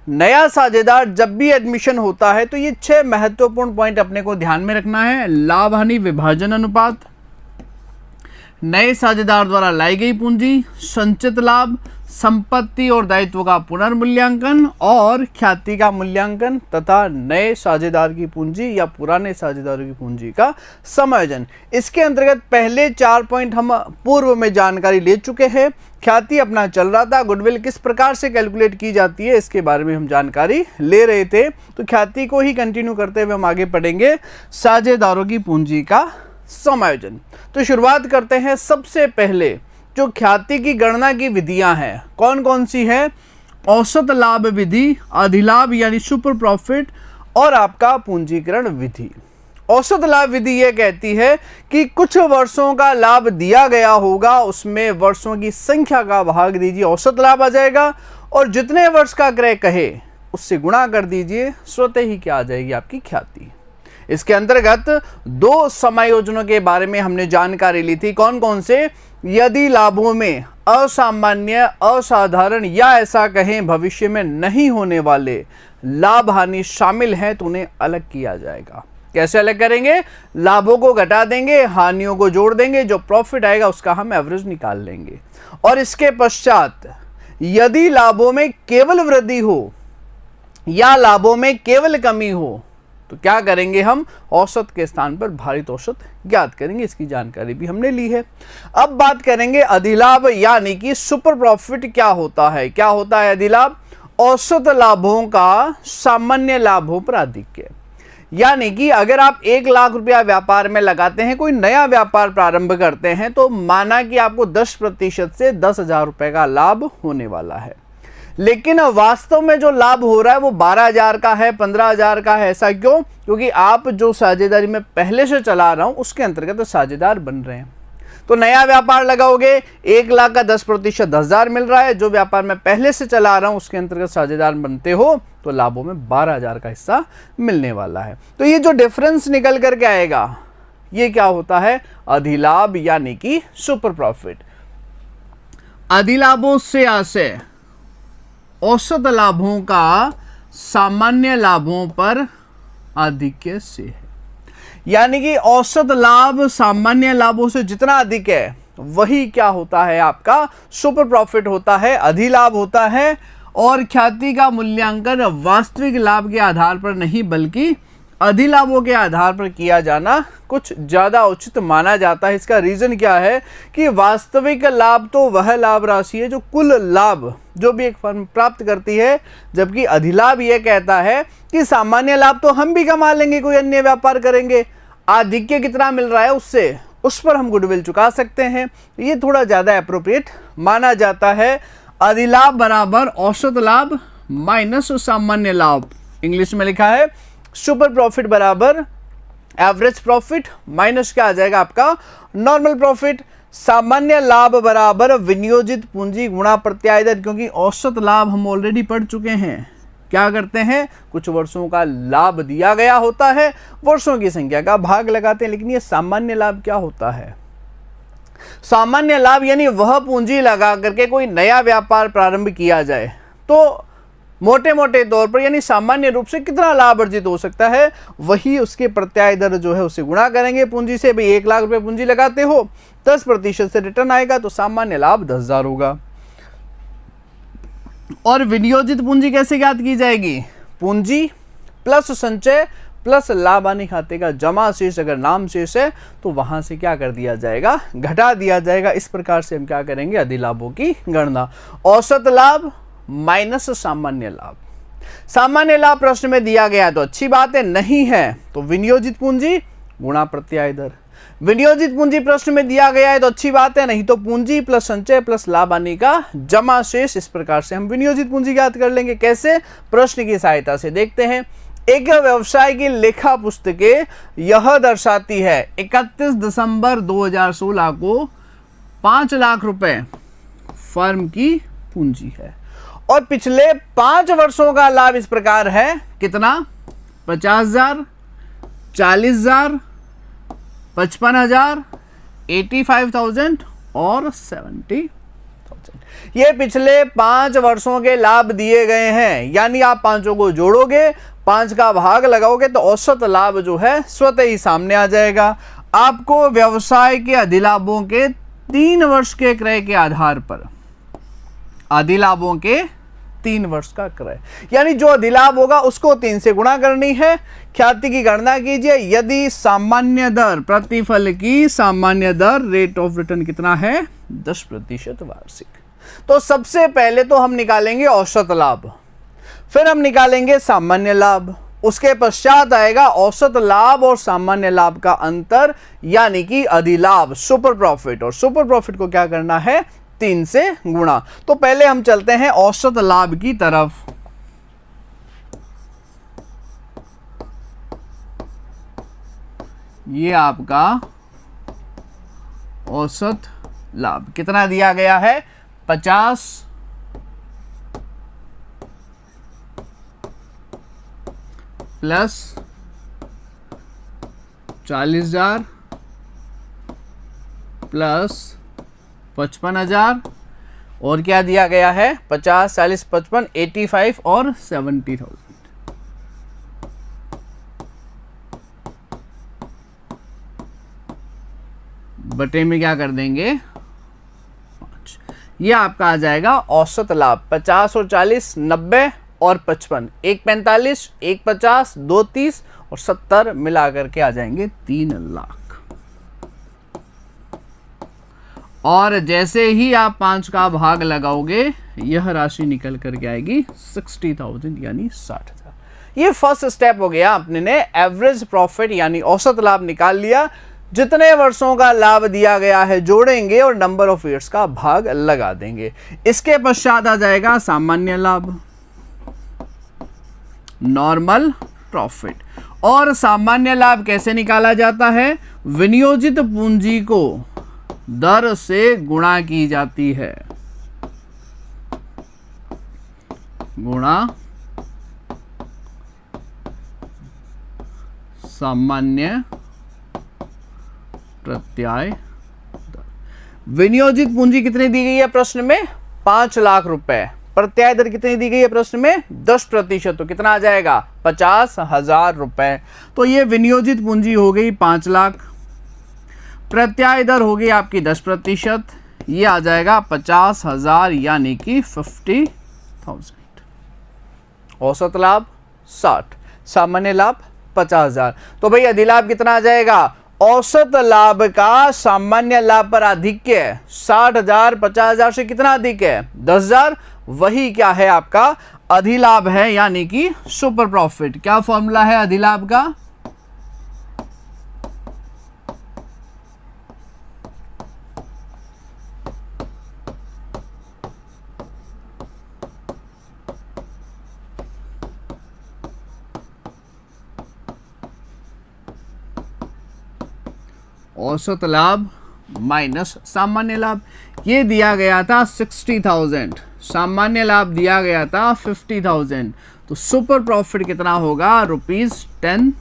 नया साझेदार जब भी एडमिशन होता है तो ये 6 महत्वपूर्ण पॉइंट अपने को ध्यान में रखना है। लाभ हानि विभाजन अनुपात, नए साझेदार द्वारा लाई गई पूंजी, संचित लाभ, संपत्ति और दायित्व का पुनर्मूल्यांकन और ख्याति का मूल्यांकन तथा नए साझेदार की पूंजी या पुराने साझेदारों की पूंजी का समायोजन। इसके अंतर्गत पहले 4 पॉइंट हम पूर्व में जानकारी ले चुके हैं। ख्याति अपना चल रहा था, गुडविल किस प्रकार से कैलकुलेट की जाती है इसके बारे में हम जानकारी ले रहे थे, तो ख्याति को ही कंटिन्यू करते हुए हम आगे पढ़ेंगे साझेदारों की पूंजी का समायोजन। तो शुरुआत करते हैं। सबसे पहले जो ख्याति की गणना की विधियां हैं कौन कौन सी है? औसत लाभ विधि, अधिलाभ यानी सुपर प्रॉफिट और आपका पूंजीकरण विधि। औसत लाभ विधि यह कहती है कि कुछ वर्षों का लाभ दिया गया होगा, उसमें वर्षों की संख्या का भाग दीजिए, औसत लाभ आ जाएगा, और जितने वर्ष का क्रय कहे उससे गुणा कर दीजिए, स्वतः ही क्या आ जाएगी? आपकी ख्याति। इसके अंतर्गत 2 समायोजनों के बारे में हमने जानकारी ली थी। कौन कौन से? यदि लाभों में असामान्य, असाधारण या ऐसा कहें भविष्य में नहीं होने वाले लाभ हानि शामिल हैं तो उन्हें अलग किया जाएगा। कैसे अलग करेंगे? लाभों को घटा देंगे, हानियों को जोड़ देंगे, जो प्रॉफिट आएगा उसका हम एवरेज निकाल लेंगे। और इसके पश्चात यदि लाभों में केवल वृद्धि हो या लाभों में केवल कमी हो तो क्या करेंगे? हम औसत के स्थान पर भारित औसत ज्ञात करेंगे। इसकी जानकारी भी हमने ली है। अब बात करेंगे अधिलाभ यानी कि सुपर प्रॉफिट क्या होता है। क्या होता है अधिलाभ? औसत लाभों का सामान्य लाभों पर आधिक्य। यानी कि अगर आप 1 लाख रुपया व्यापार में लगाते हैं, कोई नया व्यापार प्रारंभ करते हैं, तो माना कि आपको 10% से 10,000 रुपए का लाभ होने वाला है, लेकिन वास्तव में जो लाभ हो रहा है वो 12,000 का है, 15,000 का है। ऐसा क्यों? क्योंकि आप जो साझेदारी में पहले से चला रहा हूं उसके अंतर्गत तो साझेदार बन रहे हैं। तो नया व्यापार लगाओगे, 1 लाख का 10% 10,000 मिल रहा है, जो व्यापार में पहले से चला रहा हूं उसके अंतर्गत साझेदार बनते हो तो लाभों में 12,000 का हिस्सा मिलने वाला है। तो ये जो डिफरेंस निकल करके आएगा ये क्या होता है? अधिलाभ यानी कि सुपर प्रॉफिट। अधिलाभों से आशय औसत लाभों का सामान्य लाभों पर आधिक्य से है। यानी कि औसत लाभ सामान्य लाभों से जितना अधिक है वही क्या होता है? आपका सुपर प्रॉफिट होता है, अधिलाभ होता है। और ख्याति का मूल्यांकन वास्तविक लाभ के आधार पर नहीं बल्कि अधिलाभों के आधार पर किया जाना कुछ ज़्यादा उचित माना जाता है। इसका रीज़न क्या है कि वास्तविक लाभ तो वह लाभ राशि है जो कुल लाभ जो भी एक फर्म प्राप्त करती है, जबकि अधिलाभ यह कहता है कि सामान्य लाभ तो हम भी कमा लेंगे, कोई अन्य व्यापार करेंगे, आधिक्य कितना मिल रहा है उससे, उस पर हम गुडविल चुका सकते हैं। ये थोड़ा ज़्यादा एप्रोप्रिएट माना जाता है। अधिलाभ बराबर औसत लाभ माइनस सामान्य लाभ। इंग्लिश में लिखा है सुपर प्रॉफिट बराबर एवरेज प्रॉफिट माइनस क्या आ जाएगा? आपका नॉर्मल प्रॉफिट। सामान्य लाभ बराबर विनियोजित पूंजी गुणा प्रत्याय दर, क्योंकि औसत लाभ हम ऑलरेडी पढ़ चुके हैं। क्या करते हैं? कुछ वर्षों का लाभ दिया गया होता है, वर्षों की संख्या का भाग लगाते हैं। लेकिन ये सामान्य लाभ क्या होता है? सामान्य लाभ यानी वह पूंजी लगा करके कोई नया व्यापार प्रारंभ किया जाए तो मोटे मोटे तौर पर यानी सामान्य रूप से कितना लाभ अर्जित हो सकता है, वही उसके प्रत्याय दर जो है उसे गुणा करेंगे पूंजी से। भाई 1 लाख रुपए पूंजी लगाते हो, 10% से रिटर्न आएगा तो सामान्य लाभ 10,000 होगा। और विनियोजित पूंजी कैसे ज्ञात की जाएगी? पूंजी प्लस संचय प्लस लाभ हानि खाते का जमा शेष, अगर नाम शेष है तो वहां से क्या कर दिया जाएगा? घटा दिया जाएगा। इस प्रकार से हम क्या करेंगे? अधिलाभों की गणना। औसत लाभ माइनस सामान्य लाभ। सामान्य लाभ प्रश्न में दिया गया तो अच्छी बात है, नहीं है तो विनियोजित पूंजी गुणा प्रत्याय दर। विनियोजित पूंजी प्रश्न में दिया गया है तो अच्छी बात है, नहीं तो पूंजी प्लस संचय प्लस लाभ हानि का जमा शेष। इस प्रकार से हम विनियोजित पूंजी ज्ञात कर लेंगे। कैसे? प्रश्न की सहायता से देखते हैं। एक व्यवसाय की लेखा पुस्तकें यह दर्शाती है 31 दिसंबर 2016 को 5 लाख रुपए फर्म की पूंजी है और पिछले 5 वर्षों का लाभ इस प्रकार है। कितना? 50,000, 40,000, 55,000, 85,000 और 70,000। ये पिछले 5 वर्षों के लाभ दिए गए हैं, यानी आप पांचों को जोड़ोगे, 5 का भाग लगाओगे तो औसत लाभ जो है स्वतः ही सामने आ जाएगा। आपको व्यवसाय के अधिलाभों के 3 वर्ष के क्रय के आधार पर, अधिलाभों के 3 वर्ष का क्रय, यानी जो अधिलाभ होगा उसको 3 से गुणा करनी है। ख्याति की गणना कीजिए। यदि सामान्य दर, प्रतिफल की सामान्य दर, रेट ऑफ रिटर्न कितना है 10% वार्षिक, तो सबसे पहले तो हम निकालेंगे औसत लाभ, फिर हम निकालेंगे सामान्य लाभ, उसके पश्चात आएगा औसत लाभ और सामान्य लाभ का अंतर, यानी कि अधिलाभ, सुपर प्रॉफिट। और सुपर प्रॉफिट को क्या करना है 3 से गुणा। तो पहले हम चलते हैं औसत लाभ की तरफ। ये आपका औसत लाभ कितना दिया गया है 50 प्लस 40,000 प्लस 55,000 और क्या दिया गया है 50, 40, 55, 85 और 70,000। बटे में क्या कर देंगे 5। ये आपका आ जाएगा औसत लाभ। 50 और 40 90 और 55, 1 45, 1 50, 2 30 और 70 मिला करके आ जाएंगे 3 लाख। और जैसे ही आप 5 का भाग लगाओगे यह राशि निकल करके आएगी 60,000 यानी 60,000। ये फर्स्ट स्टेप हो गया। आपने ने एवरेज प्रॉफिट यानी औसत लाभ निकाल लिया। जितने वर्षों का लाभ दिया गया है जोड़ेंगे और नंबर ऑफ ईयर्स का भाग लगा देंगे। इसके पश्चात आ जाएगा सामान्य लाभ, नॉर्मल प्रॉफिट। और सामान्य लाभ कैसे निकाला जाता है, विनियोजित पूंजी को दर से गुणा की जाती है, गुणा सामान्य प्रत्याय दर। विनियोजित पूंजी कितनी दी गई है प्रश्न में 5 लाख रुपए, प्रत्याय दर कितनी दी गई है प्रश्न में 10%, तो कितना आ जाएगा 50,000 रुपए। तो ये विनियोजित पूंजी हो गई 5 लाख, प्रत्याय दर हो गई आपकी 10%, ये आ जाएगा 50,000 यानी कि 50,000। औसत लाभ 60, सामान्य लाभ 50,000। तो भाई अधिलाभ कितना आ जाएगा, औसत लाभ का सामान्य लाभ पर आधिक्य है 60,000, 50,000 से कितना अधिक है 10,000, वही क्या है आपका अधिलाभ है यानी कि सुपर प्रॉफिट। क्या फॉर्मूला है अधिलाभ का, औसत लाभ माइनस सामान्य लाभ। ये दिया गया था 60,000, सामान्य लाभ दिया गया था 50,000, तो सुपर प्रॉफिट कितना होगा ₹10,000।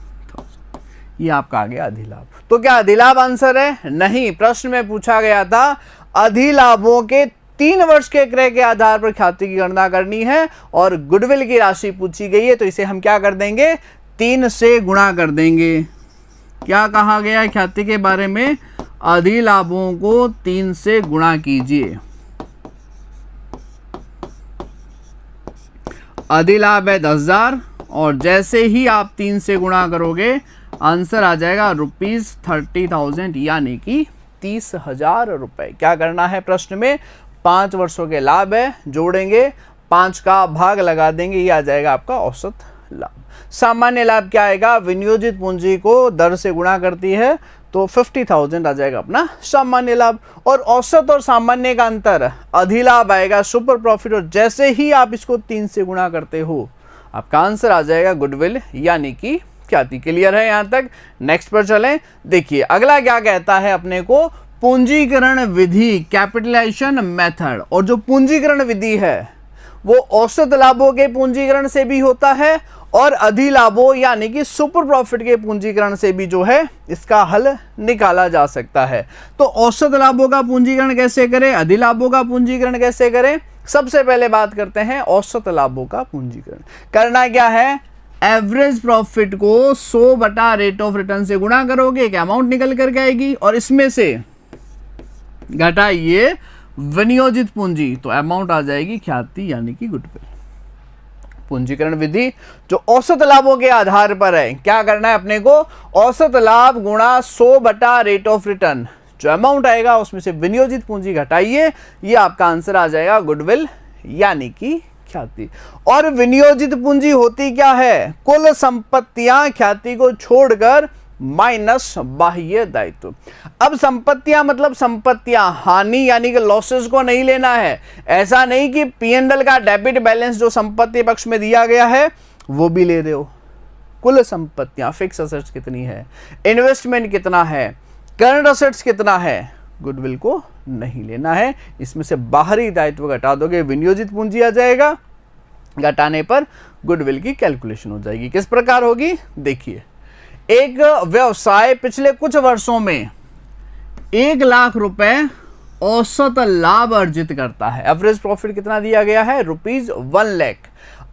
ये आपका आ गया अधिलाभ। तो क्या अधिलाभ आंसर है, नहीं। प्रश्न में पूछा गया था अधिलाभों के 3 वर्ष के क्रय के आधार पर ख्याति की गणना करनी है और गुडविल की राशि पूछी गई है, तो इसे हम क्या कर देंगे 3 से गुणा कर देंगे। क्या कहा गया है ख्याति के बारे में, अधिलाभों को 3 से गुणा कीजिए। अधिलाभ है 10,000 और जैसे ही आप 3 से गुणा करोगे आंसर आ जाएगा ₹30,000 यानी कि 30,000 रुपए। क्या करना है प्रश्न में 5 वर्षों के लाभ है, जोड़ेंगे 5 का भाग लगा देंगे, ये आ जाएगा आपका औसत लाभ। सामान्य लाभ क्या आएगा, विनियोजित पूंजी को दर से गुणा करती है, तो 50,000 आ जाएगा अपना सामान्य लाभ। और औसत और सामान्य का अंतर अधिलाभ आएगा सुपर प्रॉफिट, और जैसे ही आप इसको 3 से गुणा करते हो आपका आंसर आ जाएगा गुडविल यानी कि ख्याति। क्लियर है यहां तक। नेक्स्ट पर चलें। देखिए अगला क्या कहता है अपने को, पूंजीकरण विधि, कैपिटलाइजेशन मेथड। और जो पूंजीकरण विधि है वो औसत लाभों के पूंजीकरण से भी होता है और अधिलाभों यानी कि सुपर प्रॉफिट के पूंजीकरण से भी जो है इसका हल निकाला जा सकता है। तो औसत लाभों का पूंजीकरण कैसे करें, अधिलाभों का पूंजीकरण कैसे करें? सबसे पहले बात करते हैं औसत लाभों का पूंजीकरण। करना क्या है, एवरेज प्रॉफिट को 100 बटा रेट ऑफ रिटर्न से गुणा करोगे, एक अमाउंट निकल करके आएगी और इसमें से घटाइए विनियोजित पूंजी, तो अमाउंट आ जाएगी ख्याति यानी कि गुडविल। पूंजीकरण विधि जो औसत लाभों के आधार पर है, क्या करना है अपने को, औसत लाभ गुणा 100 बटा रेट ऑफ रिटर्न, जो अमाउंट आएगा उसमें से विनियोजित पूंजी घटाइए, ये आपका आंसर आ जाएगा गुडविल यानी कि ख्याति। और विनियोजित पूंजी होती क्या है, कुल संपत्तियां ख्याति को छोड़कर माइनस बाह्य दायित्व। अब संपत्तियां मतलब संपत्तियां, हानि यानी कि लॉसेस को नहीं लेना है। ऐसा नहीं कि P&L का डेबिट बैलेंस जो संपत्ति पक्ष में दिया गया है वो भी ले रहे हो। कुल संपत्तियां, फिक्स असेट्स कितनी है, इन्वेस्टमेंट कितना है, करंट असेट्स कितना है, गुडविल को नहीं लेना है। इसमें से बाहरी दायित्व घटा दोगे, विनियोजित पूंजी आ जाएगा, घटाने पर गुडविल की कैलकुलेशन हो जाएगी। किस प्रकार होगी देखिए, एक व्यवसाय पिछले कुछ वर्षों में 1 लाख रुपए औसत लाभ अर्जित करता है। एवरेज प्रॉफिट कितना दिया गया है, ₹1 लाख।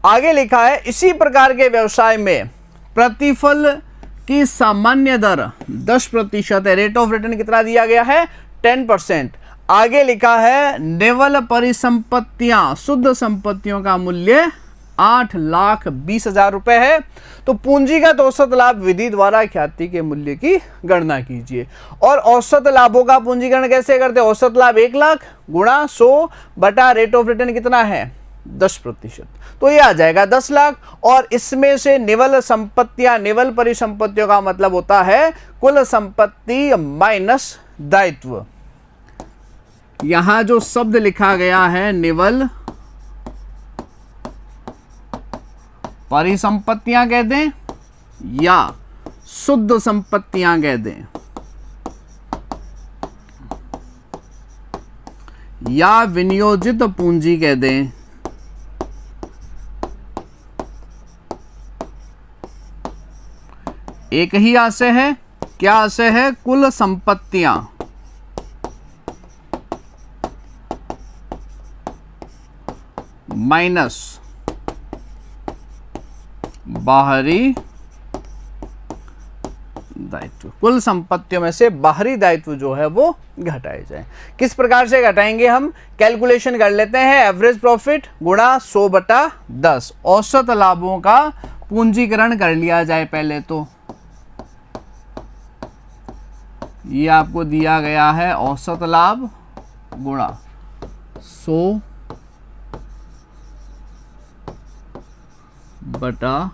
आगे लिखा है इसी प्रकार के व्यवसाय में प्रतिफल की सामान्य दर 10% है। रेट ऑफ रिटर्न कितना दिया गया है, 10%। आगे लिखा है निवल परिसंपत्तियां, शुद्ध संपत्तियों का मूल्य 8,20,000 रुपए है। तो पूंजीगत औसत लाभ विधि द्वारा ख्याति के मूल्य की गणना कीजिए। और औसत लाभों का पूंजीकरण कैसे करते हैं, औसत लाभ 1 लाख गुणा 100 बटा रेट ऑफ रिटर्न कितना है 10%, तो ये आ जाएगा 10 लाख। और इसमें से निवल संपत्तियां, निवल परिसंपत्तियों का मतलब होता है कुल संपत्ति माइनस दायित्व। यहां जो शब्द लिखा गया है निवल परिसंपत्तियां कह दें या शुद्ध संपत्तियां कह दें या विनियोजित पूंजी कह दें, एक ही आशय है। क्या आशय है, कुल संपत्तियां माइनस बाहरी दायित्व, कुल संपत्तियों में से बाहरी दायित्व जो है वो घटाए जाए। किस प्रकार से घटाएंगे हम, कैलकुलेशन कर लेते हैं। एवरेज प्रॉफिट गुणा 100 बटा 10, औसत लाभों का पूंजीकरण कर लिया जाए पहले। तो ये आपको दिया गया है औसत लाभ गुणा 100 बटा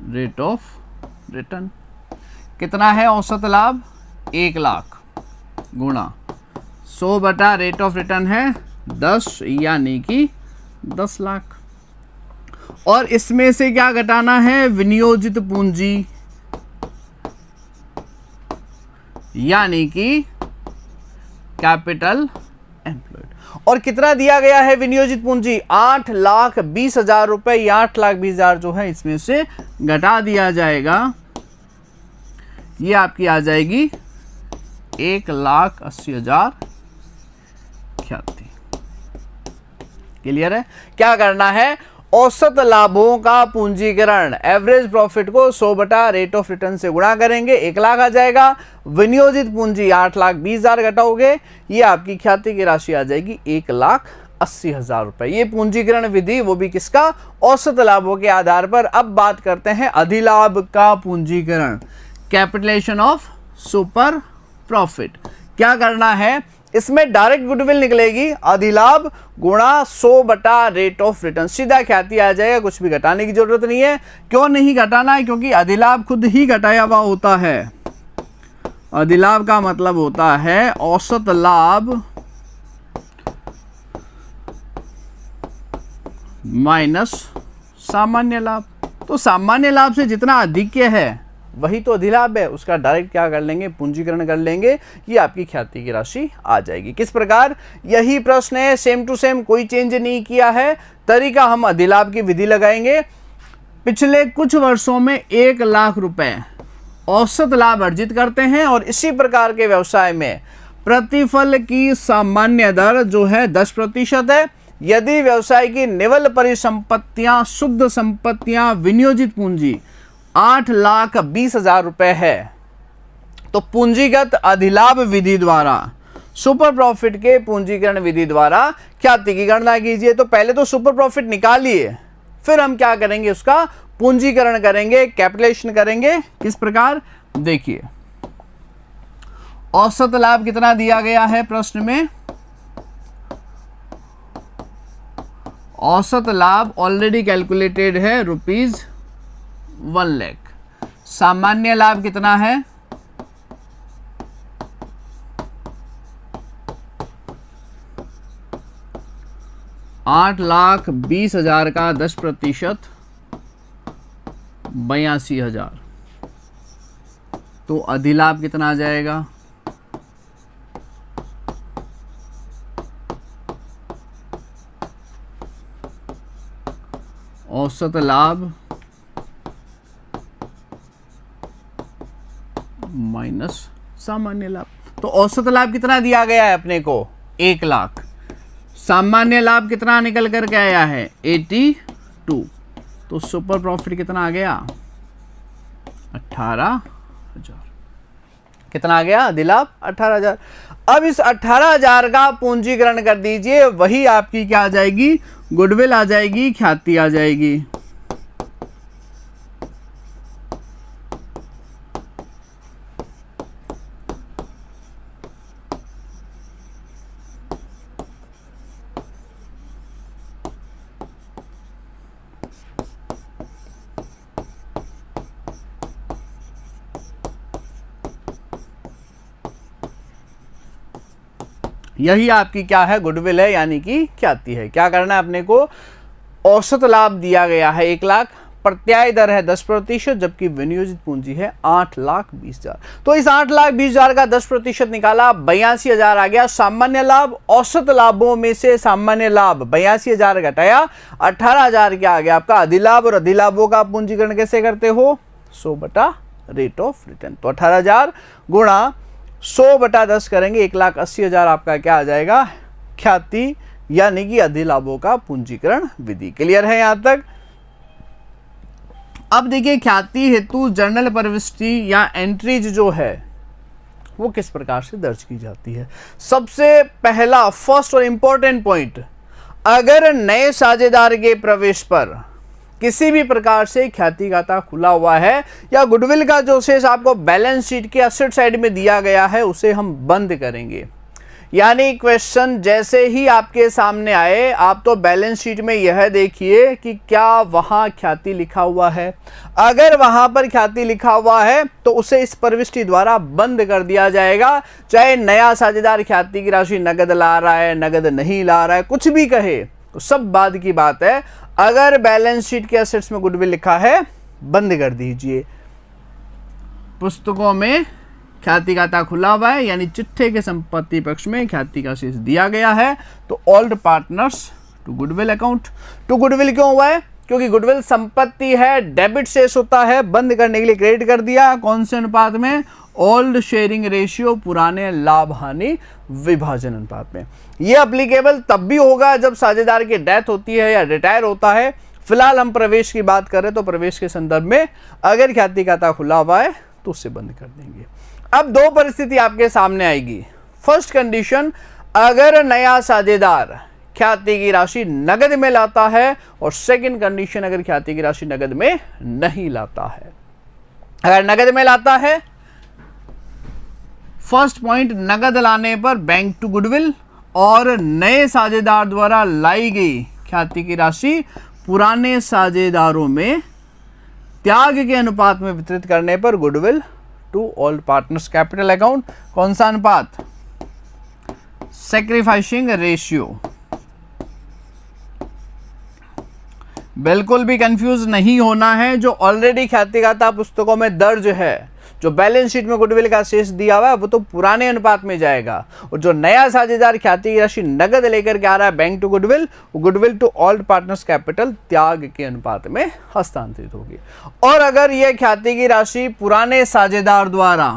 रेट ऑफ रिटर्न। कितना है औसत लाभ, 1 लाख गुणा 100 बटा रेट ऑफ रिटर्न है 10 यानी कि 10 लाख। और इसमें से क्या घटाना है, विनियोजित पूंजी यानी कि कैपिटल एम्प्लॉयड। और कितना दिया गया है विनियोजित पूंजी, 8,20,000 रुपए। 8,20,000 जो है इसमें से घटा दिया जाएगा, ये आपकी आ जाएगी 1,80,000 ख्याति। क्लियर है। क्या करना है, औसत लाभों का पूंजीकरण, एवरेज प्रॉफिट को 100 बटा रेट ऑफ रिटर्न से गुणा करेंगे, 1 लाख आ जाएगा। विनियोजित पूंजी 8,20,000 घटाओगे, ये आपकी ख्याति की राशि आ जाएगी 1,80,000 रुपए। ये पूंजीकरण विधि वो भी किसका, औसत लाभों के आधार पर। अब बात करते हैं अधिलाभ का पूंजीकरण, कैपिटलाइजेशन ऑफ सुपर प्रॉफिट। क्या करना है, इसमें डायरेक्ट गुडविल निकलेगी, अधिलाभ गुणा 100 बटा रेट ऑफ रिटर्न, सीधा ख्याति आ जाएगा, कुछ भी घटाने की जरूरत नहीं है। क्यों नहीं घटाना है, क्योंकि अधिलाभ खुद ही घटाया हुआ होता है। अधिलाभ का मतलब होता है औसत लाभ माइनस सामान्य लाभ। तो सामान्य लाभ से जितना अधिक है वही तो अधिलाभ है, उसका डायरेक्ट क्या कर लेंगे, पूंजीकरण कर लेंगे, ये आपकी ख्याति की राशि आ जाएगी। किस प्रकार, यही प्रश्न है, सेम टू सेम, कोई चेंज नहीं किया है। तरीका हम अधिलाभ की विधि लगाएंगे। पिछले कुछ वर्षों में 1 लाख रुपए औसत लाभ अर्जित करते हैं और इसी प्रकार के व्यवसाय में प्रतिफल की सामान्य दर जो है 10% है। यदि व्यवसाय की निवल परिसंपत्तियां, शुद्ध संपत्तियां, विनियोजित पूंजी 8,20,000 रुपए है, तो पूंजीगत अधिलाभ विधि द्वारा, सुपर प्रॉफिट के पूंजीकरण विधि द्वारा ख्याति की गणना कीजिए। तो पहले तो सुपर प्रॉफिट निकालिए, फिर हम क्या करेंगे, उसका पूंजीकरण करेंगे, कैपिटलेशन करेंगे। किस प्रकार, देखिए औसत लाभ कितना दिया गया है प्रश्न में, औसत लाभ ऑलरेडी कैलकुलेटेड है ₹1 लाख। सामान्य लाभ कितना है, 8,20,000 का 10% 82,000, तो अधिलाभ कितना आ जाएगा, औसत लाभ माइनस सामान्य लाभ। तो औसत लाभ कितना दिया गया है अपने को, 1 लाख। सामान्य लाभ कितना निकल करके आया है, 82। तो सुपर प्रॉफिट कितना आ गया, 18,000। कितना आ गया, अधिलाभ 18,000। अब इस 18,000 का पूंजीकरण कर दीजिए, वही आपकी क्या आ जाएगी, गुडविल आ जाएगी, ख्याति आ जाएगी। यही आपकी क्या है, गुडविल है, यानी कि ख्याति है। क्या करना है अपने को, औसत लाभ दिया गया है 1 लाख, प्रत्याय दर है 10%, जबकि विनियोजित पूंजी है 8,20,000। तो इस 8,20,000 का 10% निकाला, 82,000 आ गया सामान्य लाभ। औसत लाभों में से सामान्य लाभ 82,000 घटाया, 18,000 क्या आ गया आपका अधिलाभ। और अधिलाभों का पूंजीकरण कैसे करते हो, 100 रेट ऑफ रिटर्न। तो 18,000 गुणा 100/10 करेंगे, 1,80,000 आपका क्या आ जाएगा, ख्याति यानी कि अधिलाभों का पूंजीकरण विधि। क्लियर है यहां तक। अब देखिए ख्याति हेतु जर्नल प्रविष्टि या एंट्रीज जो है वो किस प्रकार से दर्ज की जाती है। सबसे पहला, फर्स्ट और इंपॉर्टेंट पॉइंट, अगर नए साझेदार के प्रवेश पर किसी भी प्रकार से ख्याति खाता खुला हुआ है या गुडविल का जो शेष आपको बैलेंस शीट के असेट साइड में दिया गया है उसे हम बंद करेंगे। यानी क्वेश्चन जैसे ही आपके सामने आए, आप तो बैलेंस शीट में यह देखिए कि क्या वहां ख्याति लिखा हुआ है। अगर वहां पर ख्याति लिखा हुआ है तो उसे इस प्रविष्टि द्वारा बंद कर दिया जाएगा। चाहे नया साझेदार ख्याति की राशि नगद ला रहा है, नगद नहीं ला रहा है, कुछ भी कहे, तो सब बाद की बात है। अगर बैलेंस शीट के असेट्स में गुडविल लिखा है, बंद कर दीजिए। पुस्तकों में ख्याति खाता खुला हुआ है, यानी चिट्ठे के संपत्ति पक्ष में ख्याति का शेष दिया गया है, तो old partners to goodwill account. To goodwill क्यों हुआ है, क्योंकि गुडविल संपत्ति है, डेबिट शेष होता है, बंद करने के लिए क्रेडिट कर दिया। कौन से अनुपात में, ओल्ड शेयरिंग रेशियो, पुराने लाभ हानि विभाजन अनुपात में। यह अप्लीकेबल तब भी होगा जब साझेदार की डेथ होती है या रिटायर होता है। फिलहाल हम प्रवेश की बात करें तो प्रवेश के संदर्भ में अगर ख्याति खाता खुला हुआ है तो उससे बंद कर देंगे। अब दो परिस्थिति आपके सामने आएगी। फर्स्ट कंडीशन, अगर नया साझेदार ख्याति की राशि नगद में लाता है, और सेकंड कंडीशन, अगर ख्याति की राशि नगद में नहीं लाता है। अगर नगद में लाता है, फर्स्ट पॉइंट, नगद लाने पर बैंक टू गुडविल, और नए साझेदार द्वारा लाई गई ख्याति की राशि पुराने साझेदारों में त्याग के अनुपात में वितरित करने पर goodwill to old partners capital account. कौन सा अनुपात, सैक्रिफाइसिंग रेशियो। बिल्कुल भी कंफ्यूज नहीं होना है। जो ऑलरेडी ख्याति खाता पुस्तकों में दर्ज है, जो बैलेंस शीट में गुडविल का शेष दिया हुआ है, वो तो पुराने अनुपात में जाएगा, और जो नया साझेदार ख्याति की राशि नगद लेकर के आ रहा है बैंक टू गुडविल, वो goodwill to old partners capital त्याग के अनुपात में हस्तांतरित होगी। और अगर यह ख्याति की राशि पुराने साझेदार द्वारा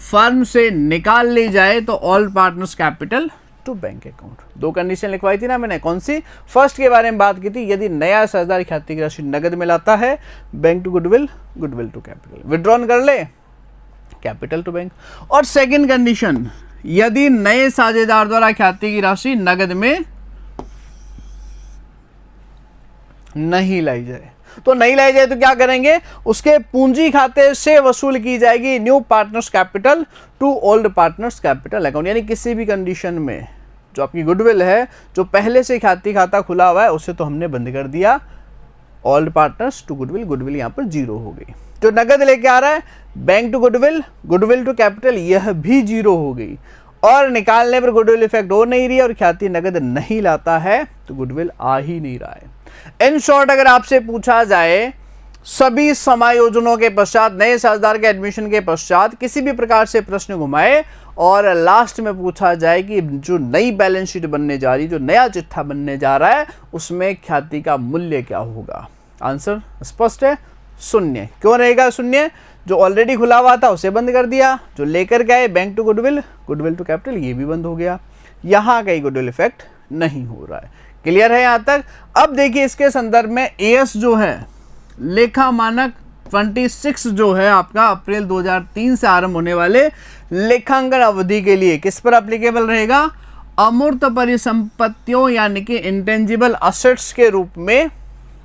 फर्म से निकाल ली जाए तो old partners capital to bank account. दो कंडीशन लिखवाई थी ना मैंने, कौन सी? फर्स्ट के बारे में बात की थी, यदि नया साझेदार ख्याति की राशि नगद में लाता है, bank to goodwill, goodwill to capital, withdrawn कर ले कैपिटल टू बैंक। और सेकंड कंडीशन, यदि नए साझेदार द्वारा ख्याति की राशि नगद में नहीं लाई जाए, तो नहीं लाई जाए तो क्या करेंगे? उसके पूंजी खाते से वसूल की जाएगी new partners capital to old partners capital account. यानी किसी भी कंडीशन में जो आपकी गुडविल है, जो पहले से ख्याति खाता खुला हुआ है, उसे तो हमने बंद कर दिया, old partners to goodwill, goodwill यहाँ पर जीरो हो गई। जो नगद लेके आ रहा है bank to goodwill, goodwill to capital, यह भी जीरो हो गई। और निकालने पर गुडविल इफेक्ट हो नहीं रही है और ख्याति नगद नहीं लाता है तो गुडविल आ ही नहीं रहा है। इन शॉर्ट अगर आपसे पूछा जाए सभी समायोजनों के पश्चात, नए साझेदार के एडमिशन के पश्चात किसी भी प्रकार से प्रश्न घुमाए और लास्ट में पूछा जाए कि जो नई बैलेंस शीट बनने जा रही, जो नया चिट्ठा बनने जा रहा है, उसमें ख्याति का मूल्य क्या होगा? आंसर स्पष्ट है, शून्य। क्यों रहेगा शून्य? जो ऑलरेडी खुला हुआ था उसे बंद कर दिया, जो लेकर गए bank to goodwill, goodwill to capital, ये भी बंद हो गया। यहाँ कहीं गुडविल इफेक्ट नहीं हो रहा है। क्लियर है यहाँ तक? अब देखिए इसके संदर्भ में एएस जो है, लेखा मानक 26 जो है आपका अप्रैल 2003 से आरंभ होने वाले लेखांकन अवधि के लिए किस पर एप्लीकेबल रहेगा? अमूर्त परिसंपत्तियों यानी कि इंटेंजिबल असेट्स के रूप में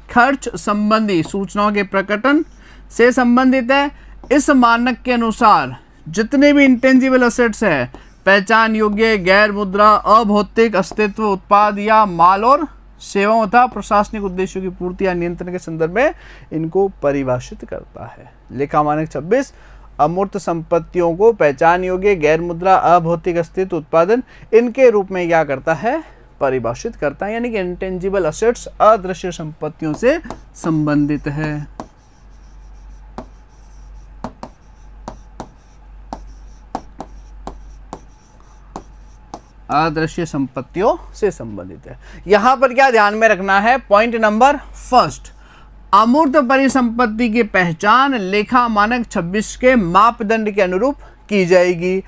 खर्च संबंधी सूचनाओं के प्रकटन से संबंधित है। इस मानक के अनुसार जितने भी इंटेंजिबल असेट्स है, पहचान योग्य, गैर मुद्रा, अभौतिक अस्तित्व, उत्पाद या माल और सेवाओं तथा प्रशासनिक उद्देश्यों की पूर्ति या नियंत्रण के संदर्भ में इनको परिभाषित करता है। लेखा मानक 26 अमूर्त संपत्तियों को पहचान योग्य, गैर मुद्रा, अभौतिक अस्तित्व, उत्पादन, इनके रूप में क्या करता है? परिभाषित करता है। यानी कि इंटेंजिबल असेट्स अदृश्य संपत्तियों से संबंधित है। अदृश्य संपत्तियों से संबंधित है। यहां पर क्या ध्यान में रखना है? पॉइंट नंबर फर्स्ट, अमूर्त परिसंपत्ति की पहचान लेखा मानक 26 के मापदंड के अनुरूप की जाएगी।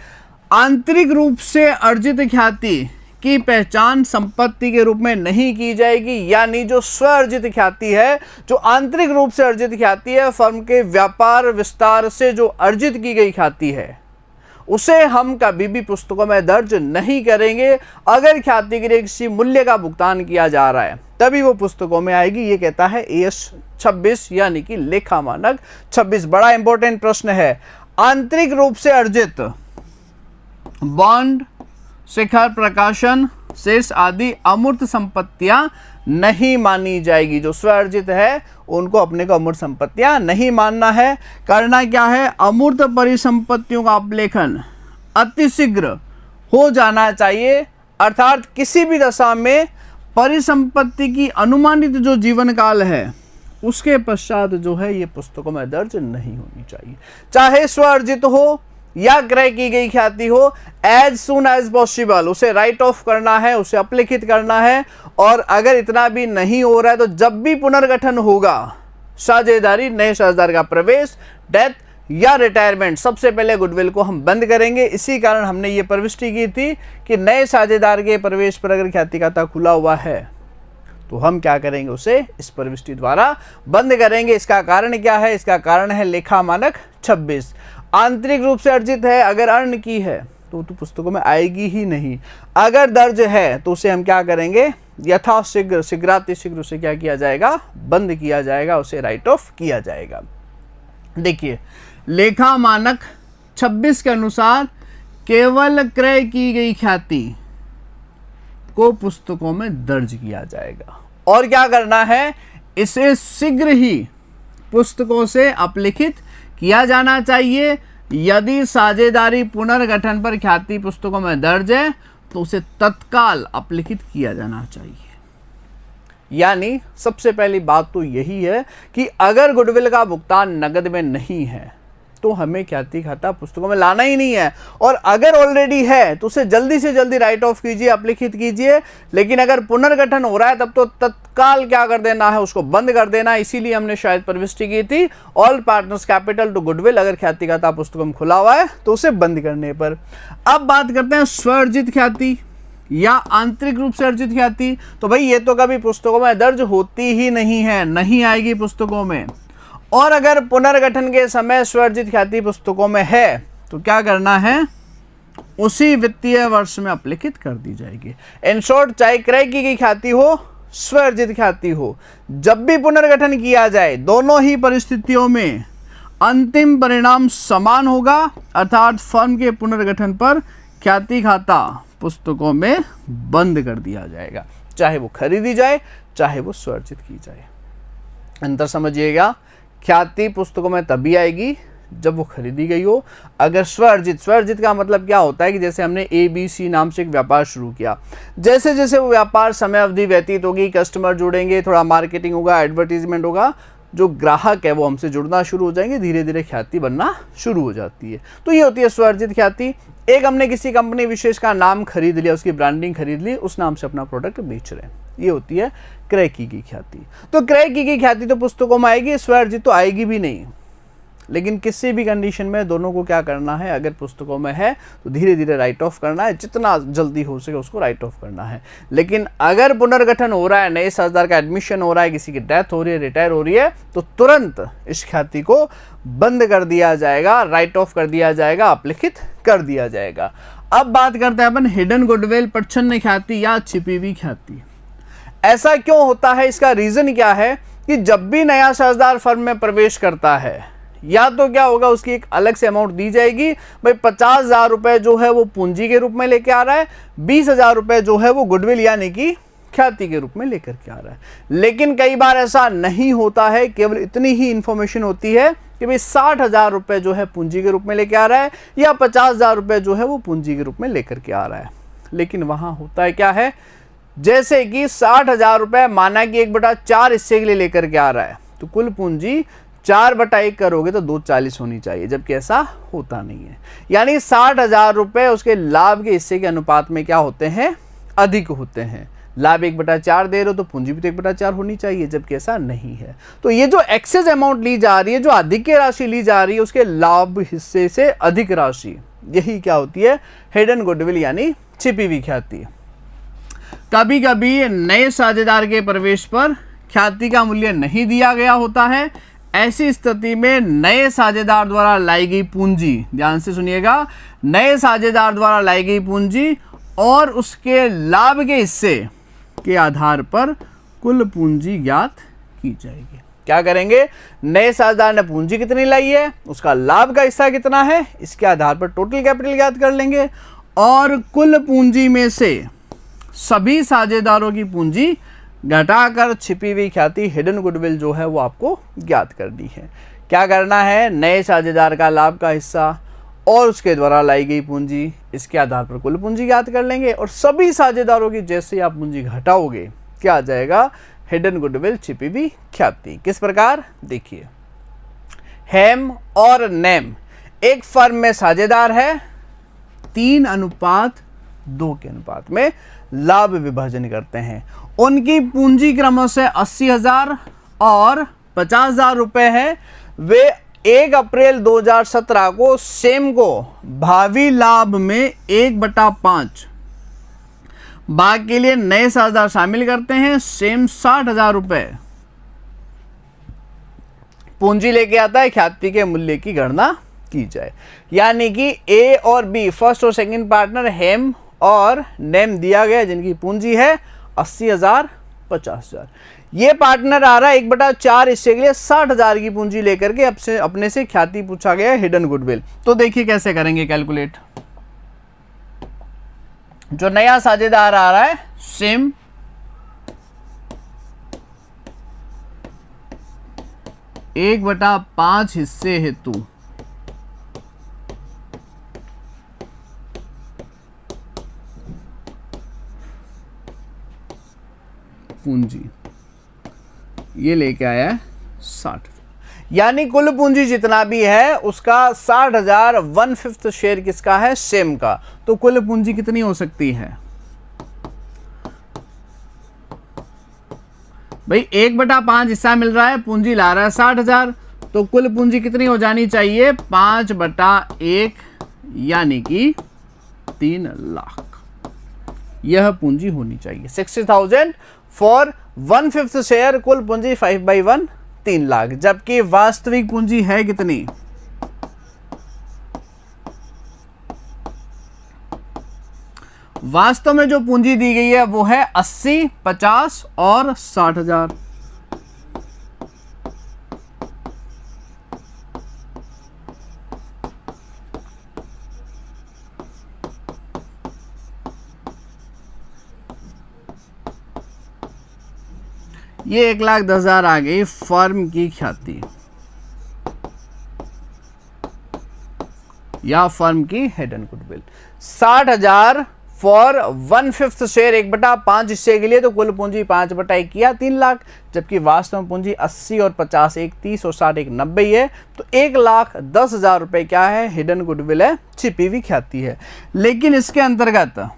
आंतरिक रूप से अर्जित ख्याति की पहचान संपत्ति के रूप में नहीं की जाएगी। यानी जो स्व अर्जित ख्याति है, जो आंतरिक रूप से अर्जित ख्याति है, फर्म के व्यापार विस्तार से जो अर्जित की गई ख्याति है, उसे हम कभी भी पुस्तकों में दर्ज नहीं करेंगे। अगर ख्याति के लिए किसी मूल्य का भुगतान किया जा रहा है तभी वो पुस्तकों में आएगी। ये कहता है एएस 26 यानी कि लेखा मानक 26। बड़ा इंपॉर्टेंट प्रश्न है। आंतरिक रूप से अर्जित बॉन्ड, शिखर, प्रकाशन, शेष आदि अमूर्त संपत्तियां नहीं मानी जाएगी। जो स्व अर्जित है उनको अपने को अमूर्त संपत्तियां नहीं मानना है। करना क्या है? अमूर्त परिसंपत्तियों का अपलेखन अतिशीघ्र हो जाना चाहिए। अर्थात किसी भी दशा में परिसंपत्ति की अनुमानित जो जीवन काल है उसके पश्चात जो है ये पुस्तकों में दर्ज नहीं होनी चाहिए। चाहे स्व अर्जित हो या क्रय की गई ख्याति हो, एज सुन एज पॉसिबल उसे राइट ऑफ करना है, उसे अपलिखित करना है। और अगर इतना भी नहीं हो रहा है तो जब भी पुनर्गठन होगा, साझेदारी, नए साझेदार का प्रवेश, डेथ या रिटायरमेंट, सबसे पहले गुडविल को हम बंद करेंगे। इसी कारण हमने ये प्रविष्टि की थी कि नए साझेदार के प्रवेश पर अगर ख्याति खाता खुला हुआ है तो हम क्या करेंगे? उसे इस प्रविष्टि द्वारा बंद करेंगे। इसका कारण क्या है? इसका कारण है लेखा मानक 26। आंतरिक रूप से अर्जित है, अगर अर्न की है तो पुस्तकों में आएगी ही नहीं। अगर दर्ज है तो उसे हम क्या करेंगे? यथाशीघ्र, शीघ्रातिशीघ्र उसे क्या किया जाएगा? बंद किया जाएगा, उसे राइट ऑफ किया जाएगा। देखिए लेखा मानक 26 के अनुसार केवल क्रय की गई ख्याति को पुस्तकों में दर्ज किया जाएगा। और क्या करना है? इसे शीघ्र ही पुस्तकों से अपलिखित किया जाना चाहिए। यदि साझेदारी पुनर्गठन पर ख्याति पुस्तकों में दर्ज है तो उसे तत्काल अपलिखित किया जाना चाहिए। यानी सबसे पहली बात तो यही है कि अगर गुडविल का भुगतान नगद में नहीं है तो हमें ख्याति खाता पुस्तकों में लाना ही नहीं है, और अगर ऑलरेडी है तो उसे जल्दी से जल्दी राइट ऑफ कीजिए, अपलिखित कीजिए। लेकिन अगर पुनर्गठन हो रहा है तब तो तत्काल क्या कर देना है, उसको बंद कर देना। इसीलिए हमने शायद प्रविष्टि की थी all partners capital to goodwill, अगर ख्याति खाता पुस्तकों में खुला हुआ है तो उसे बंद करने पर। अब बात करते हैं स्वअर्जित ख्याति या आंतरिक रूप से अर्जित ख्याति। तो भाई ये तो कभी पुस्तकों में दर्ज होती ही नहीं है, नहीं आएगी पुस्तकों में। और अगर पुनर्गठन के समय स्वअर्जित ख्याति पुस्तकों में है तो क्या करना है, उसी वित्तीय वर्ष में अपलिखित कर दी जाएगी। इन शॉर्ट, चाहे क्रय की गई ख्याति हो, स्वअर्जित ख्याति हो, जब भी पुनर्गठन किया जाए दोनों ही परिस्थितियों में अंतिम परिणाम समान होगा, अर्थात फर्म के पुनर्गठन पर ख्याति खाता पुस्तकों में बंद कर दिया जाएगा, चाहे वो खरीदी जाए चाहे वो स्वअर्जित की जाए। अंतर समझिएगा, ख्याति पुस्तकों में तभी आएगी जब वो खरीदी गई हो। अगर स्वअर्जित का मतलब क्या होता है कि जैसे हमने ABC नाम से एक व्यापार शुरू किया, जैसे जैसे वो व्यापार समय अवधि व्यतीत होगी, कस्टमर जुड़ेंगे, थोड़ा मार्केटिंग होगा, एडवर्टीजमेंट होगा, जो ग्राहक है वो हमसे जुड़ना शुरू हो जाएंगे, धीरे धीरे ख्याति बनना शुरू हो जाती है। तो ये होती है स्वअर्जित ख्याति। एक हमने किसी कंपनी विशेष का नाम खरीद लिया, उसकी ब्रांडिंग खरीद ली, उस नाम से अपना प्रोडक्ट बेच रहे हैं, ये होती है क्रय की गई ख्याति। तो क्रय की गई ख्याति तो पुस्तकों में आएगी, स्वअर्जित तो आएगी भी नहीं। लेकिन किसी भी कंडीशन में दोनों को क्या करना है, अगर पुस्तकों में है तो धीरे धीरे राइट ऑफ करना है, जितना जल्दी हो सके उसको राइट ऑफ करना है। लेकिन अगर पुनर्गठन हो रहा है, नए साझेदार का एडमिशन हो रहा है, किसी की डेथ हो रही है, रिटायर हो रही है, तो तुरंत इस ख्याति को बंद कर दिया जाएगा, राइट ऑफ कर दिया जाएगा, अपलिखित कर दिया जाएगा। अब बात करते हैं अपन हिडन गुडविल, प्रच्छन्न ख्याति या छिपी हुई ख्याति। ऐसा क्यों होता है, इसका रीजन क्या है कि जब भी नया साझेदार फर्म में प्रवेश करता है, या तो क्या होगा, उसकी एक अलग से अमाउंट दी जाएगी, भाई 50,000 रुपए जो है वो पूंजी के रूप में लेके आ रहा है, 20,000 रुपए जो है वो गुडविल यानी कि ख्याति के रूप में लेकर के आ रहा है। लेकिन कई बार ऐसा नहीं होता है, केवल इतनी ही इंफॉर्मेशन होती है कि भाई 60,000 रुपए जो है पूंजी के रूप में लेके आ रहा है, या 50,000 रुपए जो है वो पूंजी के रूप में लेकर के आ रहा है। लेकिन वहां होता है क्या है, जैसे कि 60,000 रुपए माना कि 1/4 हिस्से के लिए लेकर के आ रहा है, तो कुल पूंजी 4/1 करोगे तो 2/40 होनी चाहिए, जबकि ऐसा होता नहीं है। यानी 60,000 रुपए उसके लाभ के हिस्से के अनुपात में क्या होते हैं, अधिक होते हैं। लाभ 1/4 दे रहे हो तो पूंजी भी तो 1/4 होनी चाहिए, जबकि ऐसा नहीं है। तो ये जो एक्सेस अमाउंट ली जा रही है, जो अधिक की राशि ली जा रही है, उसके लाभ हिस्से से अधिक राशि, यही क्या होती है, हिडन गुडविल यानी छिपी हुई ख्याति। कभी कभी नए साझेदार के प्रवेश पर ख्याति का मूल्य नहीं दिया गया होता है। ऐसी स्थिति में नए साझेदार द्वारा लाई गई पूंजी, ध्यान से सुनिएगा, नए साझेदार द्वारा लाई गई पूंजी और उसके लाभ के हिस्से के आधार पर कुल पूंजी ज्ञात की जाएगी। क्या करेंगे, नए साझेदार ने पूंजी कितनी लाई है, उसका लाभ का हिस्सा कितना है, इसके आधार पर टोटल कैपिटल ज्ञात कर लेंगे, और कुल पूंजी में से सभी साझेदारों की पूंजी घटाकर छिपी हुई ख्याति हिडन गुडविल जो है वो आपको ज्ञात करनी है। क्या करना है, नए साझेदार का लाभ का हिस्सा और उसके द्वारा लाई गई पूंजी, इसके आधार पर कुल पूंजी ज्ञात कर लेंगे, और सभी साझेदारों की जैसे आप पूंजी घटाओगे क्या आ जाएगा, हिडन गुडविल छिपी हुई ख्याति। किस प्रकार, देखिए, हेम और नेम एक फर्म में साझेदार है, 3:2 के अनुपात में लाभ विभाजन करते हैं। उनकी पूंजी क्रमशः 80,000 और 50,000 रुपए है। वे 1 अप्रैल 2017 को सेम को भावी लाभ में 1/5 भाग के लिए नए साझेदार शामिल करते हैं। सेम 60,000 रुपए पूंजी लेके आता है, ख्याति के मूल्य की गणना की जाए। यानी कि ए और बी, फर्स्ट और सेकंड पार्टनर हेम और नेम दिया गया, जिनकी पूंजी है 80,000, 50,000। ये पार्टनर आ रहा है 1/4 हिस्से के लिए 60,000 की पूंजी लेकर के अपने से ख्याति पूछा गया है हिडन गुडविल। तो देखिए कैसे करेंगे कैलकुलेट। जो नया साझेदार आ रहा है सेम 1/5 हिस्से हेतु पूंजी ये लेके आया है 60, यानी कुल पूंजी जितना भी है उसका 60,000 1/5 शेयर किसका है, सेम का। तो कुल पूंजी कितनी हो सकती है भाई, 1/5 हिस्सा मिल रहा है, पूंजी ला रहा है 60,000, तो कुल पूंजी कितनी हो जानी चाहिए, 5/1 यानी कि 3 लाख। यह पूंजी होनी चाहिए 60,000 फॉर 1/5 शेयर, कुल पूंजी 5/1 3 लाख। जबकि वास्तविक पूंजी है कितनी, वास्तव में जो पूंजी दी गई है वो है 80, 50 और 60,000। ये 1,10,000 आ गई फर्म की ख्याति या फर्म की head and goodwill. 60,000 for 1/5 share, 1/5 हिस्से के लिए, तो कुल पूंजी 5/1 किया 3 लाख। जबकि वास्तव में पूंजी 80 और 50 एक 30 और 60 एक 90 है, तो 1,10,000 रुपए क्या है, हिडन गुडविल है, छिपी हुई ख्याति है। लेकिन इसके अंतर्गत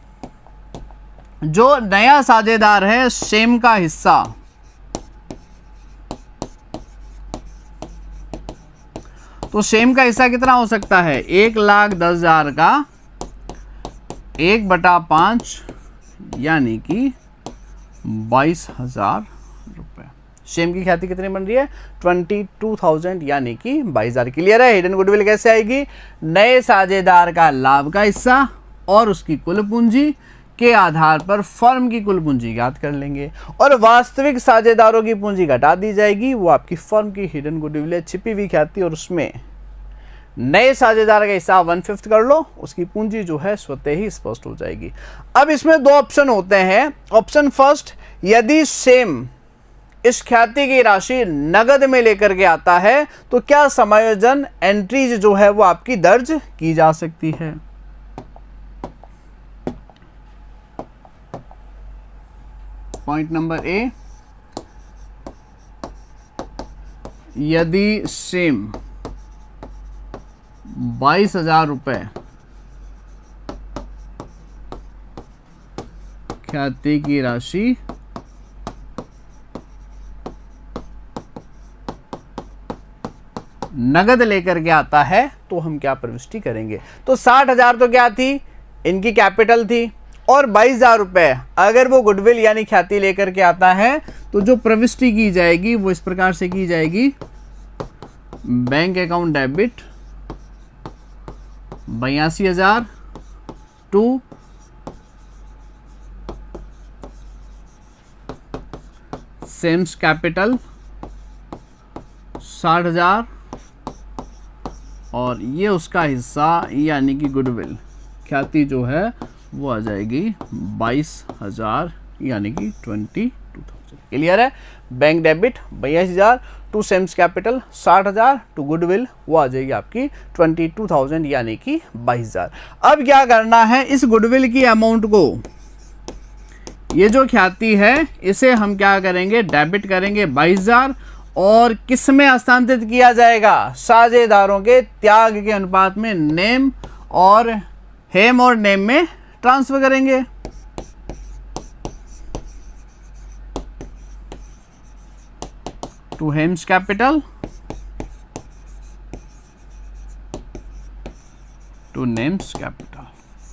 जो नया साझेदार है सेम का हिस्सा, तो सेम का हिस्सा कितना हो सकता है, 1,10,000 का 1/5 यानी कि 22,000 रुपए। सेम की ख्याति कितनी बन रही है, 22,000 यानी कि 22,000। क्लियर है। हिडन गुडविल कैसे आएगी, नए साझेदार का लाभ का हिस्सा और उसकी कुल पूंजी के आधार पर फर्म की कुल पूंजी ज्ञात कर लेंगे और वास्तविक साझेदारों की पूंजी घटा दी जाएगी, वो आपकी फर्म की हिडन गुडविल है, छिपी हुई ख्याति, और उसमें नए साझेदार का हिस्सा 1/5 कर लो, उसकी पूंजी जो है स्वतः ही स्पष्ट हो जाएगी। अब इसमें 2 ऑप्शन होते हैं। ऑप्शन फर्स्ट, यदि सेम इस ख्याति की राशि नगद में लेकर के आता है तो क्या समायोजन एंट्रीज जो है वो आपकी दर्ज की जा सकती है। पॉइंट नंबर ए, यदि सेम 22,000 रुपए ख्याति की राशि नगद लेकर के आता है तो हम क्या प्रविष्टि करेंगे। तो 60,000 तो क्या थी, इनकी कैपिटल थी, और 22,000 रुपए अगर वो गुडविल यानी ख्याति लेकर के आता है तो जो प्रविष्टि की जाएगी वो इस प्रकार से की जाएगी, bank account debit 82,000 to Sam's capital 60,000 और ये उसका हिस्सा यानी कि गुडविल ख्याति जो है वो आ जाएगी 22,000 यानी कि 22,000। क्लियर है। Bank debit 82,000 to Sam's capital 60,000 to goodwill वो आ जाएगी आपकी 22,000 यानी कि 22,000। अब क्या करना है, इस गुडविल की अमाउंट को, ये जो ख्याति है इसे हम क्या करेंगे, डेबिट करेंगे 22,000 और किस में हस्तांतरित किया जाएगा, साझेदारों के त्याग के अनुपात में नेम और हेम और नेम में ट्रांसफर करेंगे। To Hem's capital to Nem's capital,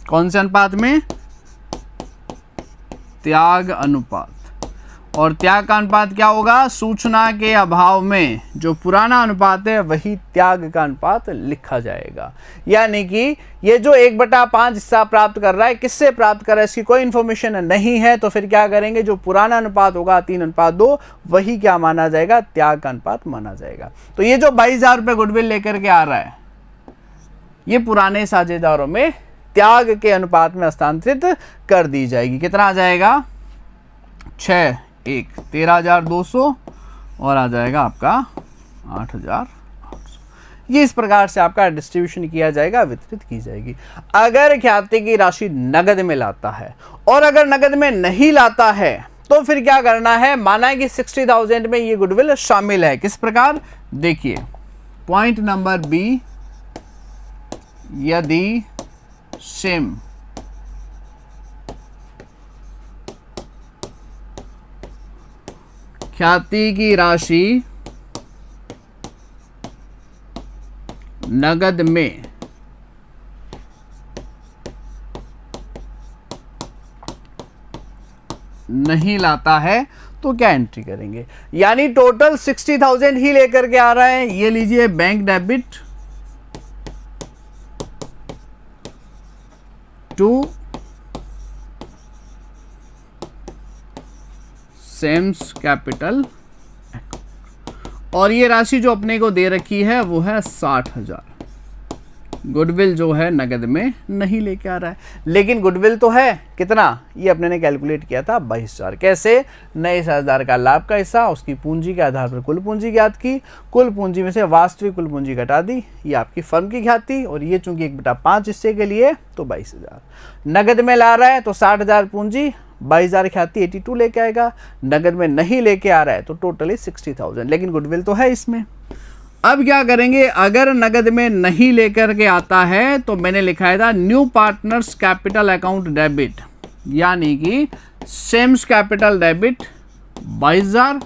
कौन से अनुपात में, त्याग अनुपात। और त्याग का अनुपात क्या होगा, सूचना के अभाव में जो पुराना अनुपात है वही त्याग का अनुपात लिखा जाएगा। यानी कि ये जो 1/5 हिस्सा प्राप्त कर रहा है, किससे प्राप्त कर रहा है, इसकी कोई इंफॉर्मेशन नहीं है, तो फिर क्या करेंगे, जो पुराना अनुपात होगा 3:2 वही क्या माना जाएगा, त्याग का अनुपात माना जाएगा। तो ये जो 22,000 रुपये गुडविल लेकर के आ रहा है ये पुराने साझेदारों में त्याग के अनुपात में हस्तांतरित कर दी जाएगी। कितना आ जाएगा, 6 1 13,200 और आ जाएगा आपका 8,800। ये इस प्रकार से आपका डिस्ट्रीब्यूशन किया जाएगा, वितरित की जाएगी। अगर ख्याति की राशि नगद में लाता है और अगर नगद में नहीं लाता है तो फिर क्या करना है, माना है कि 60,000 में ये गुडविल शामिल है। किस प्रकार, देखिए पॉइंट नंबर बी, यदि सेम ख्याति की राशि नगद में नहीं लाता है तो क्या एंट्री करेंगे। यानी टोटल 60,000 ही लेकर के आ रहा है। ये लीजिए bank debit to Sam's capital, और ये राशि जो अपने को दे रखी है वो है 60,000। गुडविल जो है नगद में नहीं लेके आ रहा है, लेकिन गुडविल तो है कितना, ये अपने ने कैलकुलेट किया था 22,000। कैसे, नए 60,000 का लाभ का हिस्सा, उसकी पूंजी के आधार पर कुल पूंजी ज्ञात की, कुल पूंजी में से वास्तविक कुल पूंजी घटा दी, ये आपकी फर्म की ख्याति, और ये चूंकि 1/5 हिस्से के लिए तो 22,000। नगद में ला रहा है तो 60,000 पूंजी, 22,000 ख्याति 82 लेके आएगा। नगद में नहीं लेके आ रहा है तो टोटली 60,000, लेकिन गुडविल तो है इसमें। अब क्या करेंगे, अगर नगद में नहीं लेकर के आता है तो मैंने लिखा था new partners capital account debit, यानी कि सेम्स कैपिटल डेबिट 22,000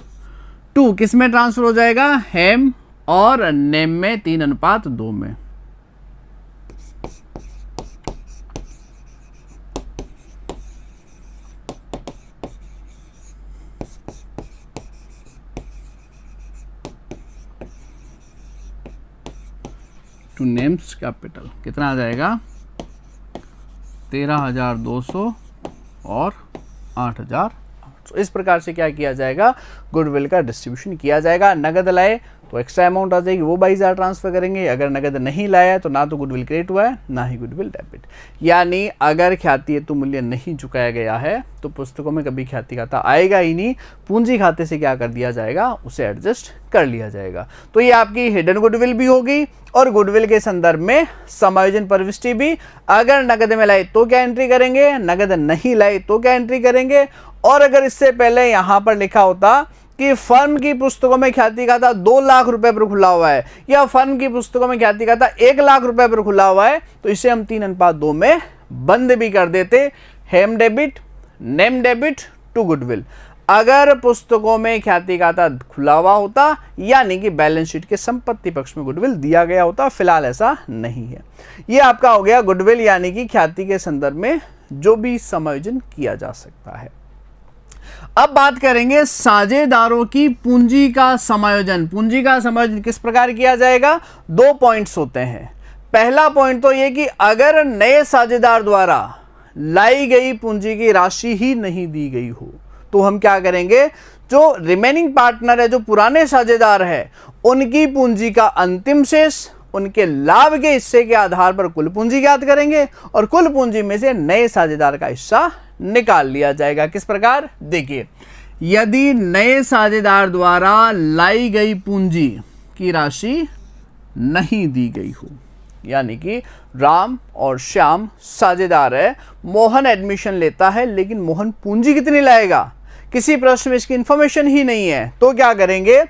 टू किस में ट्रांसफर हो जाएगा, हेम और नेम में 3:2 में। टू नेम्स कैपिटल कितना आ जाएगा, 13,200 और 8,000। इस प्रकार से क्या किया जाएगा, गुडविल का डिस्ट्रीब्यूशन किया जाएगा। नगद लाए तो एक्स्ट्रा अमाउंट आ जाएगी, वो 22,000 ट्रांसफर करेंगे। अगर नगद नहीं लाया तो ना तो गुडविल क्रेडिट हुआ है ना ही गुडविल डेबिट। यानी अगर ख्याति हेतु मूल्य नहीं चुकाया गया है तो पुस्तकों में कभी ख्याति खाता आएगा ही नहीं, पूंजी खाते से क्या कर दिया जाएगा, उसे एडजस्ट कर लिया जाएगा। तो ये आपकी हिडन गुडविल भी होगी, और गुडविल के संदर्भ में समायोजन प्रविष्टि भी। अगर नगद में लाए तो क्या एंट्री करेंगे, नगद नहीं लाए तो क्या एंट्री करेंगे। और अगर इससे पहले यहां पर लिखा होता कि फर्म की पुस्तकों में ख्याति खाता 2 लाख रुपए पर खुला हुआ है, या फर्म की पुस्तकों में ख्याति खाता 1 लाख रुपए पर खुला हुआ है, तो इसे हम 3:2 में बंद भी कर देते। Hem debit, Nem debit to goodwill. अगर पुस्तकों में ख्याति खाता खुला हुआ होता, यानी कि बैलेंस शीट के संपत्ति पक्ष में गुडविल दिया गया होता, फिलहाल ऐसा नहीं है। यह आपका हो गया गुडविल, यानी कि ख्याति के संदर्भ में जो भी समायोजन किया जा सकता है। अब बात करेंगे साझेदारों की पूंजी का समायोजन। पूंजी का समायोजन किस प्रकार किया जाएगा, 2 पॉइंट्स होते हैं। पहला पॉइंट तो यह कि अगर नए साझेदार द्वारा लाई गई पूंजी की राशि ही नहीं दी गई हो तो हम क्या करेंगे, जो रिमेनिंग पार्टनर है, जो पुराने साझेदार है, उनकी पूंजी का अंतिम शेष उनके लाभ के हिस्से के आधार पर कुल पूंजी ज्ञात करेंगे, और कुल पूंजी में से नए साझेदार का हिस्सा निकाल लिया जाएगा। किस प्रकार, देखिए यदि नए साझेदार द्वारा लाई गई पूंजी की राशि नहीं दी गई हो, यानी कि राम और श्याम साझेदार है, मोहन एडमिशन लेता है, लेकिन मोहन पूंजी कितनी लाएगा, किसी प्रश्न में इसकी इंफॉर्मेशन ही नहीं है, तो क्या करेंगे,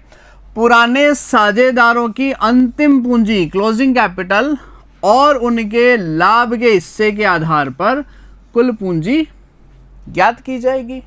पुराने साझेदारों की अंतिम पूंजी क्लोजिंग कैपिटल और उनके लाभ के हिस्से के आधार पर कुल पूंजी ज्ञात की जाएगी।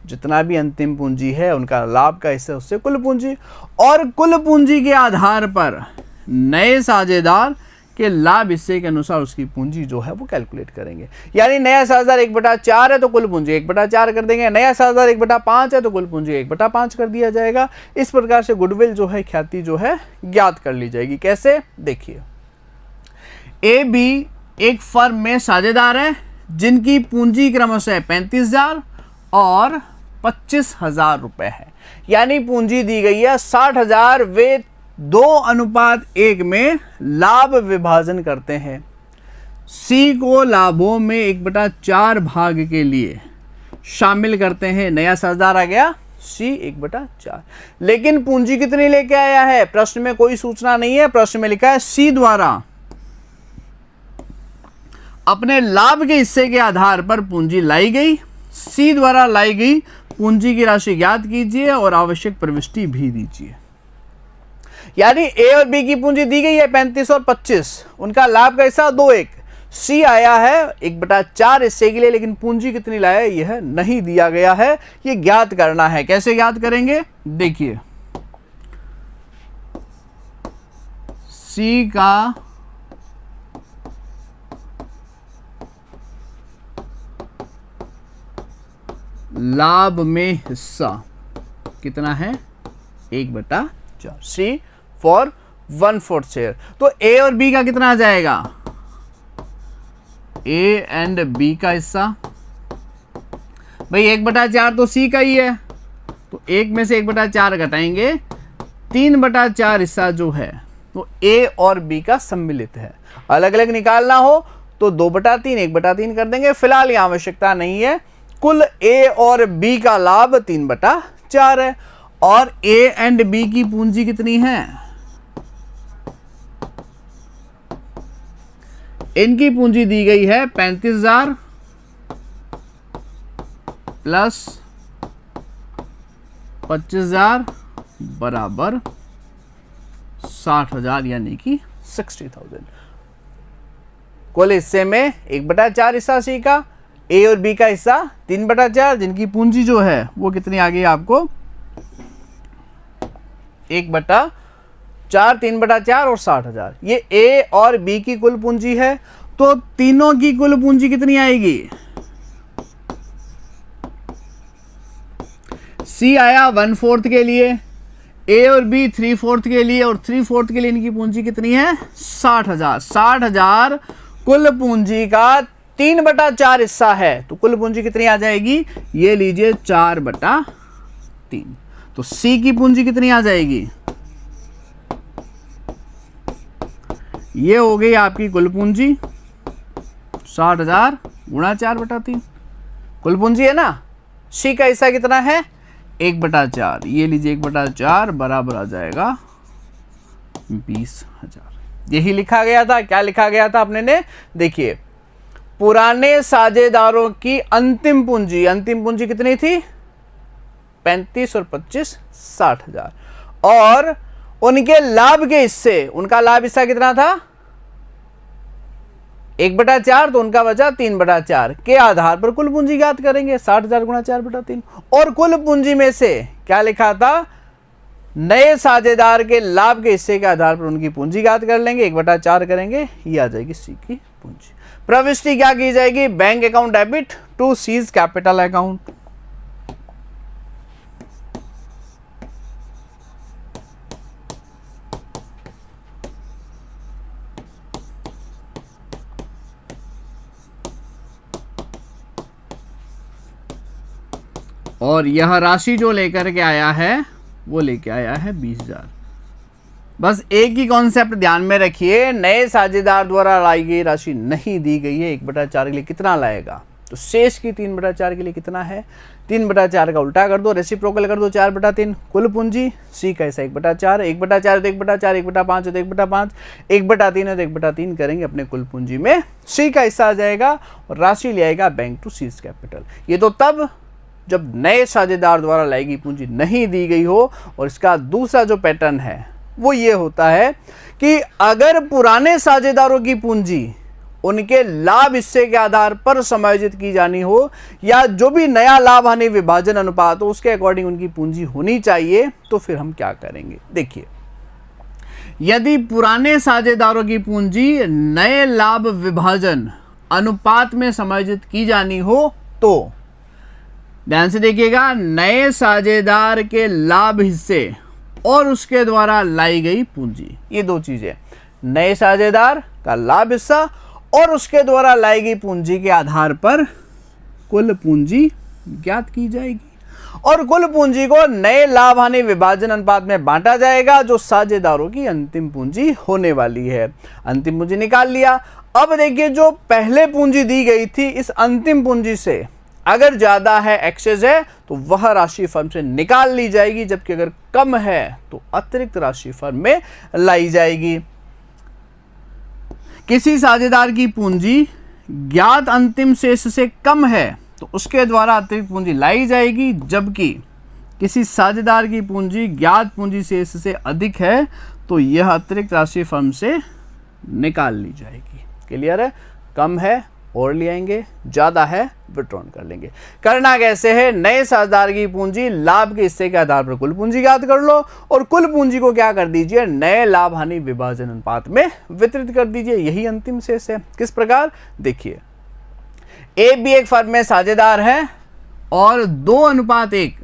जितना भी अंतिम पूंजी है उनका लाभ का हिस्सा, उससे कुल पूंजी, और कुल पूंजी के आधार पर नए साझेदार के लाभ हिस्से के अनुसार उसकी पूंजी जो है वो कैलकुलेट करेंगे। यानी नया साझेदार 1/4 है तो कुल पूंजी 1/4 कर देंगे, नया साझेदार 1/5 है तो कुल पूंजी 1/5 कर दिया जाएगा। इस प्रकार से गुडविल जो है, ख्याति जो है, ज्ञात कर ली जाएगी। कैसे, देखिए ए बी एक फर्म में साझेदार है जिनकी पूंजी क्रमशः 35,000 और 25,000 रुपए है। यानी पूंजी दी गई है 60,000, वे 2:1 में लाभ विभाजन करते हैं। सी को लाभों में 1/4 भाग के लिए शामिल करते हैं। नया साझेदार आ गया सी 1/4, लेकिन पूंजी कितनी लेके आया है, प्रश्न में कोई सूचना नहीं है। प्रश्न में लिखा है सी द्वारा अपने लाभ के हिस्से के आधार पर पूंजी लाई गई। सी द्वारा लाई गई पूंजी की राशि ज्ञात कीजिए और आवश्यक प्रविष्टि भी दीजिए। यानी ए और बी की पूंजी दी गई है 35 और 25, उनका लाभ कैसा 2-1। सी आया है 1/4 हिस्से के लिए, लेकिन पूंजी कितनी लाया यह नहीं दिया गया है, ये ज्ञात करना है। कैसे ज्ञात करेंगे देखिए, सी का लाभ में हिस्सा कितना है 1/4, सी फॉर 1/4 शेयर। तो ए और बी का कितना आ जाएगा, ए एंड बी का हिस्सा, भाई 1/4 तो सी का ही है, तो 1 में से 1/4 घटाएंगे, 3/4 हिस्सा जो है तो ए और बी का सम्मिलित है। अलग अलग निकालना हो तो 2/3 1/3 कर देंगे, फिलहाल यह आवश्यकता नहीं है। कुल ए और बी का लाभ 3/4 है, और ए एंड बी की पूंजी कितनी है, इनकी पूंजी दी गई है 35,000 प्लस 25,000 बराबर 60,000, यानी कि 60,000। कुल हिस्से में 1/4 हिस्सा सी का, ए और बी का हिस्सा 3/4, जिनकी पूंजी जो है वो कितनी आ गई आपको 1/4, 3/4 और 60,000। ये ए और बी की कुल पूंजी है, तो तीनों की कुल पूंजी कितनी आएगी, सी आया 1/4 के लिए, ए और बी 3/4 के लिए, और 3/4 के लिए इनकी पूंजी कितनी है 60,000। 60,000 कुल पूंजी का 3/4 हिस्सा है, तो कुल पूंजी कितनी आ जाएगी, ये लीजिए 4/3। तो सी की पूंजी कितनी आ जाएगी, ये हो गई आपकी कुल पूंजी 60,000 गुणा 4/3, कुल पूंजी है ना। सी का हिस्सा कितना है 1/4, ये लीजिए 1/4 बराबर आ जाएगा 20,000। यही लिखा गया था। क्या लिखा गया था अपने ने, देखिए पुराने साझेदारों की अंतिम पूंजी कितनी थी 35 और 25 60,000, और उनके लाभ के हिस्से, उनका लाभ हिस्सा कितना था 1/4, तो उनका बचा 3/4 के आधार पर कुल पूंजी ज्ञात करेंगे 60,000 गुणा 4/3। और कुल पूंजी में से क्या लिखा था, नए साझेदार के लाभ के हिस्से के आधार पर उनकी पूंजी ज्ञात कर लेंगे, 1/4 करेंगे, ये आ जाएगी सी की पूंजी। प्रविष्टि क्या की जाएगी, bank account debit to C's capital account. और यह राशि जो लेकर के आया है वो लेके आया है 20,000। बस एक ही कॉन्सेप्ट ध्यान में रखिए, नए साझेदार द्वारा लाई गई राशि नहीं दी गई है। 1/4 के लिए कितना लाएगा, तो शेष की 3/4 के लिए कितना है, 3/4 का उल्टा कर दो, रेसिप्रोकल कर दो 4/3। कुल पूंजी सी का ऐसा 1/4, 1/4 तो 1/4, 1/5 तो 1/5, 1/3 है तो 1/3 करेंगे अपने कुल पूंजी में, सी का हिस्सा आ जाएगा और राशि ले आएगा बैंक टू सीज कैपिटल। ये तो तब जब नए साझेदार द्वारा लाई गई पूंजी नहीं दी गई हो। और इसका दूसरा जो पैटर्न है वो ये होता है कि अगर पुराने साझेदारों की पूंजी उनके लाभ हिस्से के आधार पर समायोजित की जानी हो, या जो भी नया लाभ हानि विभाजन अनुपात हो उसके अकॉर्डिंग उनकी पूंजी होनी चाहिए, तो फिर हम क्या करेंगे, देखिए यदि पुराने साझेदारों की पूंजी नए लाभ विभाजन अनुपात में समायोजित की जानी हो, तो ध्यान से देखिएगा, नए साझेदार के लाभ हिस्से और उसके द्वारा लाई गई पूंजी, ये दो चीजें, नए साझेदार का लाभ हिस्सा और उसके द्वारा लाई गई पूंजी के आधार पर कुल पूंजी ज्ञात की जाएगी और कुल पूंजी को नए लाभ हानि विभाजन अनुपात में बांटा जाएगा, जो साझेदारों की अंतिम पूंजी होने वाली है। अंतिम पूंजी निकाल लिया। अब देखिए, जो पहले पूंजी दी गई थी, इस अंतिम पूंजी से अगर ज्यादा है, एक्सेस है, तो वह राशि फर्म से निकाल ली जाएगी, जबकि अगर कम है तो अतिरिक्त राशि फर्म में लाई जाएगी। किसी साझेदार की पूंजी ज्ञात अंतिम शेष से कम है तो उसके द्वारा अतिरिक्त पूंजी लाई जाएगी, जबकि किसी साझेदार की पूंजी ज्ञात पूंजी शेष से अधिक है तो यह अतिरिक्त राशि फर्म से निकाल ली जाएगी। क्लियर है? कम है और ले आएंगे, ज़्यादा है विड्रॉन कर लेंगे। करना कैसे है? नए साझेदार की पूंजी लाभ के हिस्से के आधार पर कुल पूंजी ज्ञात कर लो और कुल पूंजी को क्या कर दीजिए, नए लाभ हानि विभाजन अनुपात में वितरित कर दीजिए। यही अंतिम शेष है। किस प्रकार? देखिए, ए बी एक फर्म में साझेदार है और 2:1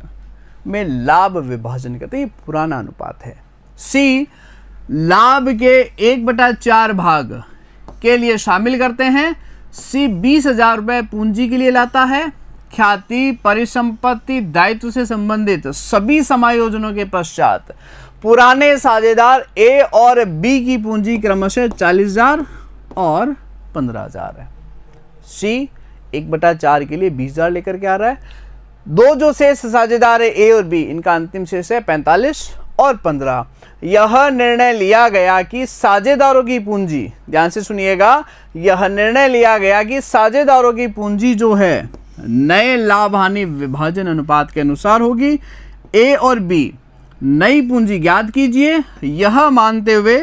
में लाभ विभाजन करते हैं, ये पुराना अनुपात है। सी लाभ के 1/4 भाग के लिए शामिल करते हैं। सी 20,000 रुपए पूंजी के लिए लाता है। ख्याति, परिसंपत्ति, दायित्व से संबंधित सभी समायोजनों के पश्चात पुराने साझेदार ए और बी की पूंजी क्रमशः 40,000 और 15,000 है। सी 1/4 के लिए 20,000 लेकर के आ रहा है। दो जो शेष साझेदार है ए और बी, इनका अंतिम शेष है 45 और 15। यह निर्णय लिया गया कि साझेदारों की पूंजी, ध्यान से सुनिएगा, यह निर्णय लिया गया कि साझेदारों की पूंजी जो है नए लाभ हानि विभाजन अनुपात के अनुसार होगी। ए और बी नई पूंजी ज्ञात कीजिए, यह मानते हुए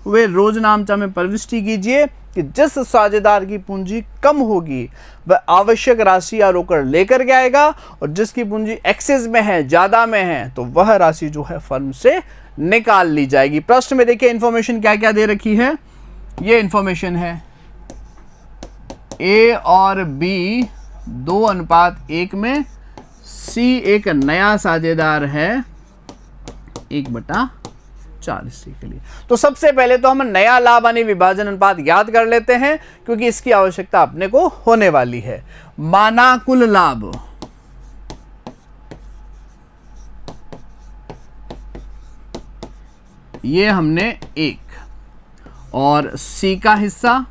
वे रोजनामचा में प्रविष्टि कीजिए कि जिस साझेदार की पूंजी कम होगी वह आवश्यक राशि या रोकड़ लेकर के आएगा और जिसकी पूंजी एक्सेस में है, ज्यादा में है, तो वह राशि जो है फर्म से निकाल ली जाएगी। प्रश्न में देखिए इंफॉर्मेशन क्या क्या दे रखी है। ये इंफॉर्मेशन है, ए और बी 2:1 में, सी एक नया साझेदार है 1/4 सी के लिए। तो सबसे पहले तो हम नया लाभ हानि विभाजन अनुपात याद कर लेते हैं, क्योंकि इसकी आवश्यकता अपने को होने वाली है। माना कुल लाभ, ये हमने 1, और सी का हिस्सा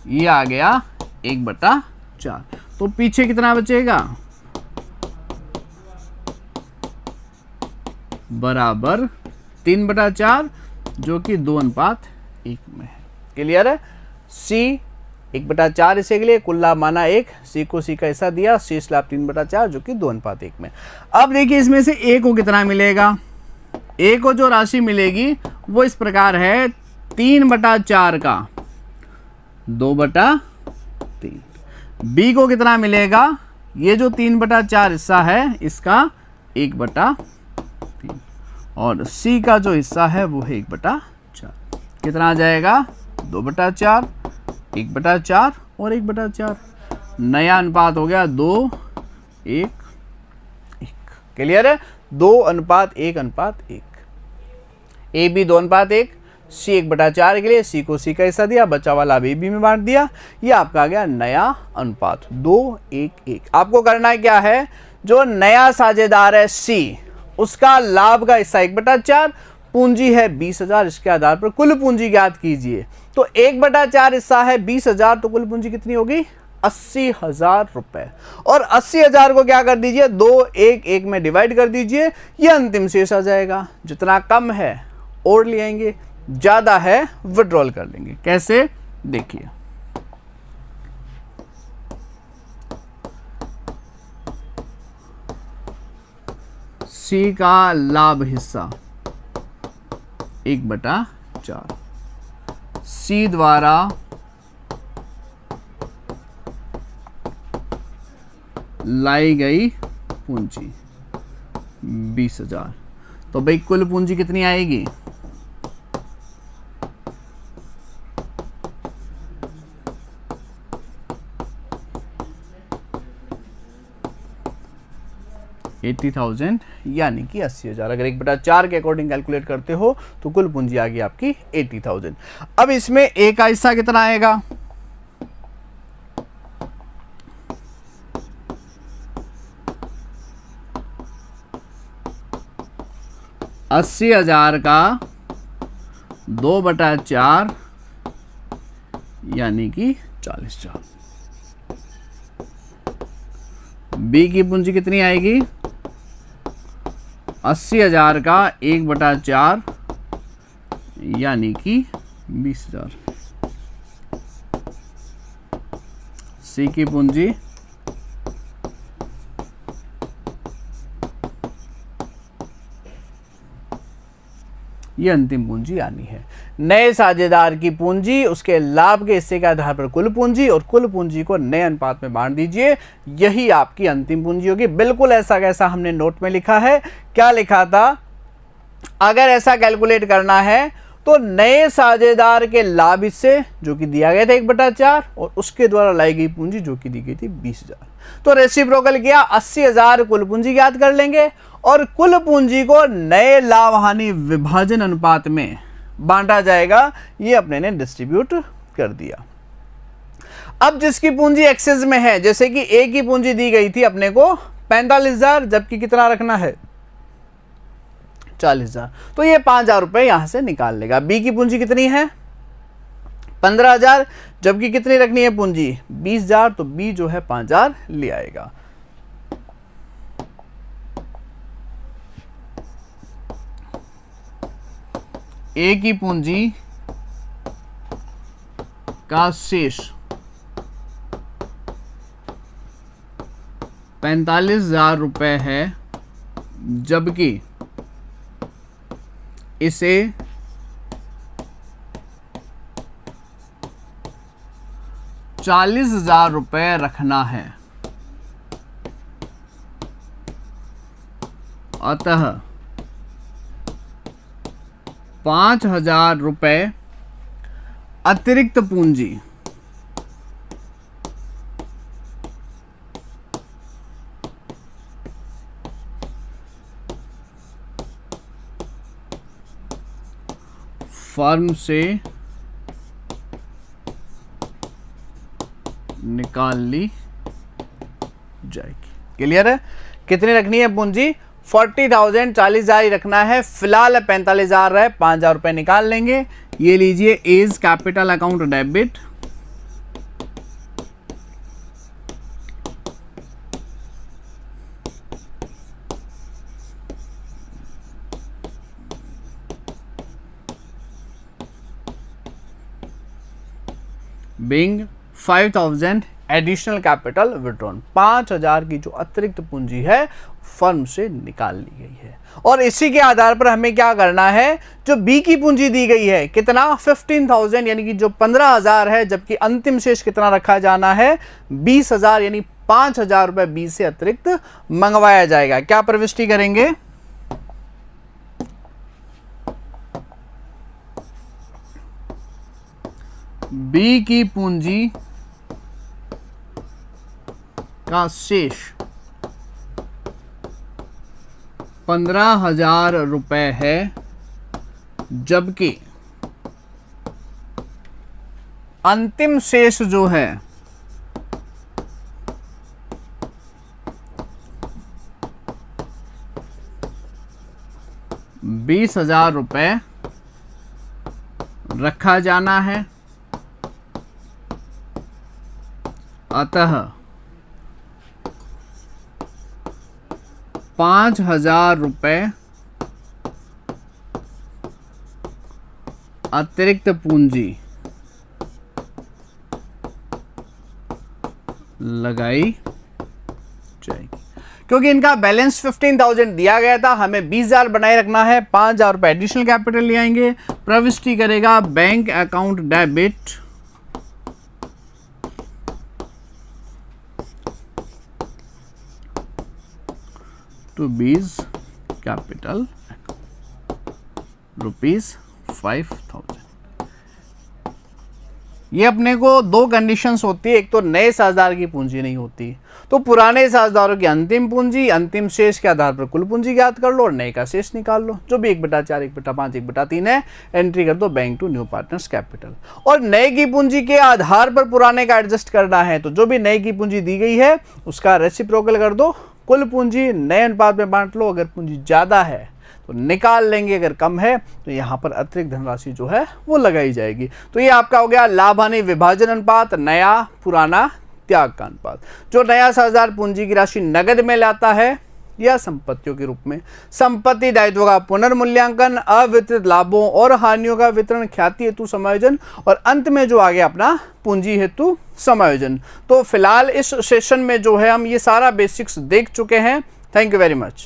ये आ गया 1/4। तो पीछे कितना बचेगा? बराबर 3/4, जो कि 2:1 में है। क्लियर है? सी 1/4 हिस्से के लिए कुल लाभ माना 1, सी को सी का हिस्सा दिया, शेष लाभ 3/4 जो कि 2:1 में। अब देखिए इसमें से ए को कितना मिलेगा। ए को जो राशि मिलेगी वो इस प्रकार है, 3/4 का 2/3। बी को कितना मिलेगा? ये जो 3/4 हिस्सा है इसका 1/3, और सी का जो हिस्सा है वो है 1/4। कितना आ जाएगा? 2/4, 1/4 और 1/4। नया अनुपात हो गया 2:1:1। क्लियर है? 2:1:1। ए बी 2:1, सी 1/4 के लिए सी को सी का हिस्सा दिया, बचा वाला ए बी में बांट दिया। ये आपका आ गया नया अनुपात 2:1:1। आपको करना क्या है, जो नया साझेदार है सी, उसका लाभ का हिस्सा 1/4, पूंजी है 20,000, इसके आधार पर कुल पूंजी ज्ञात कीजिए। तो 1/4 हिस्सा है 20,000, तो कुल पूंजी कितनी होगी? 80,000 रुपए। और 80,000 को क्या कर दीजिए? 2:1:1 में डिवाइड कर दीजिए, ये अंतिम शेष आ जाएगा। जितना कम है और ले आएंगे, ज्यादा है विड्रॉल कर लेंगे। कैसे? देखिए, सी का लाभ हिस्सा 1/4, सी द्वारा लाई गई पूंजी 20,000। तो भाई कुल पूंजी कितनी आएगी? 80,000 यानी कि 80,000। अगर 1/4 के अकॉर्डिंग कैलकुलेट करते हो तो कुल पूंजी आ गई आपकी 80,000। अब इसमें ए का हिस्सा कितना आएगा? $80,000 का 2/4 यानी कि 40,000। बी की पूंजी कितनी आएगी? 80,000 का 1/4 यानी कि 20,000। सी की पूंजी, ये अंतिम पूंजी आनी है। नए साझेदार की पूंजी उसके लाभ के हिस्से के आधार पर कुल पूंजी, और कुल पूंजी को नए अनुपात में बांट दीजिए, यही आपकी अंतिम पूंजी होगी। बिल्कुल ऐसा कैसा हमने नोट में लिखा है। क्या लिखा था? अगर ऐसा कैलकुलेट करना है तो नए साझेदार के लाभ हिस्से जो कि दिया गया था 1/4 और उसके द्वारा लाई गई पूंजी जो कि दी गई थी 20,000, तो रेसिप्रोकल किया 80,000 कुल पूंजी याद कर लेंगे और कुल पूंजी को नए लाभ हानि विभाजन अनुपात में बांटा जाएगा। ये अपने ने डिस्ट्रीब्यूट कर दिया। अब जिसकी पूंजी एक्सेस में है, जैसे कि ए की पूंजी दी गई थी अपने को 45,000, जबकि कितना रखना है 40,000, तो ये 5,000 रुपए यहां से निकाल लेगा। बी की पूंजी कितनी है 15,000, जबकि कितनी रखनी है पूंजी 20,000, तो बी जो है 5,000 ले आएगा। ए की पूंजी का शेष 45,000 रुपए है, जबकि इसे 40,000 रुपए रखना है। अतः 5,000 रुपए अतिरिक्त पूंजी फर्म से निकाल ली जाएगी। क्लियर है? कितनी रखनी है पूंजी 40,000, 40,000 ही रखना है। फिलहाल 45,000 है, 5,000 रुपए निकाल लेंगे। ये लीजिए A's capital account debit, being 5,000 additional capital withdrawn, 5,000 की जो अतिरिक्त पूंजी है फर्म से निकाल ली गई है। और इसी के आधार पर हमें क्या करना है, जो बी की पूंजी दी गई है कितना 15,000 यानी कि जो 15,000 है, जबकि अंतिम शेष कितना रखा जाना है 20,000 यानी 5,000 रुपए बी से अतिरिक्त मंगवाया जाएगा। क्या प्रविष्टि करेंगे, बी की पूंजी का शेष 15,000 रुपए है, जबकि अंतिम शेष जो है 20,000 रुपए रखा जाना है। अतः 5,000 रुपए अतिरिक्त पूंजी लगाई जाएगी। क्योंकि इनका बैलेंस 15,000 दिया गया था, हमें 20,000 बनाए रखना है, 5,000 रुपए एडिशनल कैपिटल ले आएंगे। प्रविष्टि करेगा bank account debit to B's capital ₹5,000। ये अपने को दो कंडीशंस होती है, एक तो नए साझेदार की पूंजी नहीं होती, तो पुराने साझेदारों की अंतिम पूंजी, अंतिम शेष के आधार पर कुल पूंजी ज्ञात कर लो और नए का शेष निकाल लो, जो भी 1/4, 1/5, 1/3 है, एंट्री कर दो bank to new partners capital. और नए की पूंजी के आधार पर पुराने का एडजस्ट करना है, तो जो भी नए की पूंजी दी गई है उसका रेसिप्रोकल कर दो, कुल पूंजी नए अनुपात में बांट लो। अगर पूंजी ज्यादा है तो निकाल लेंगे, अगर कम है तो यहाँ पर अतिरिक्त धनराशि जो है वो लगाई जाएगी। तो ये आपका हो गया लाभ हानि विभाजन अनुपात, नया पुराना त्याग का अनुपात। जो नया साझेदार पूंजी की राशि नगद में लाता है या संपत्तियों के रूप में। संपत्ति दायित्व का पुनर्मूल्यांकन, अवितरित लाभों और हानियों का वितरण, ख्याति हेतु समायोजन और अंत में जो आ गया अपना पूंजी हेतु समायोजन। तो फिलहाल इस सेशन में जो है हम ये सारा बेसिक्स देख चुके हैं। Thank you very much.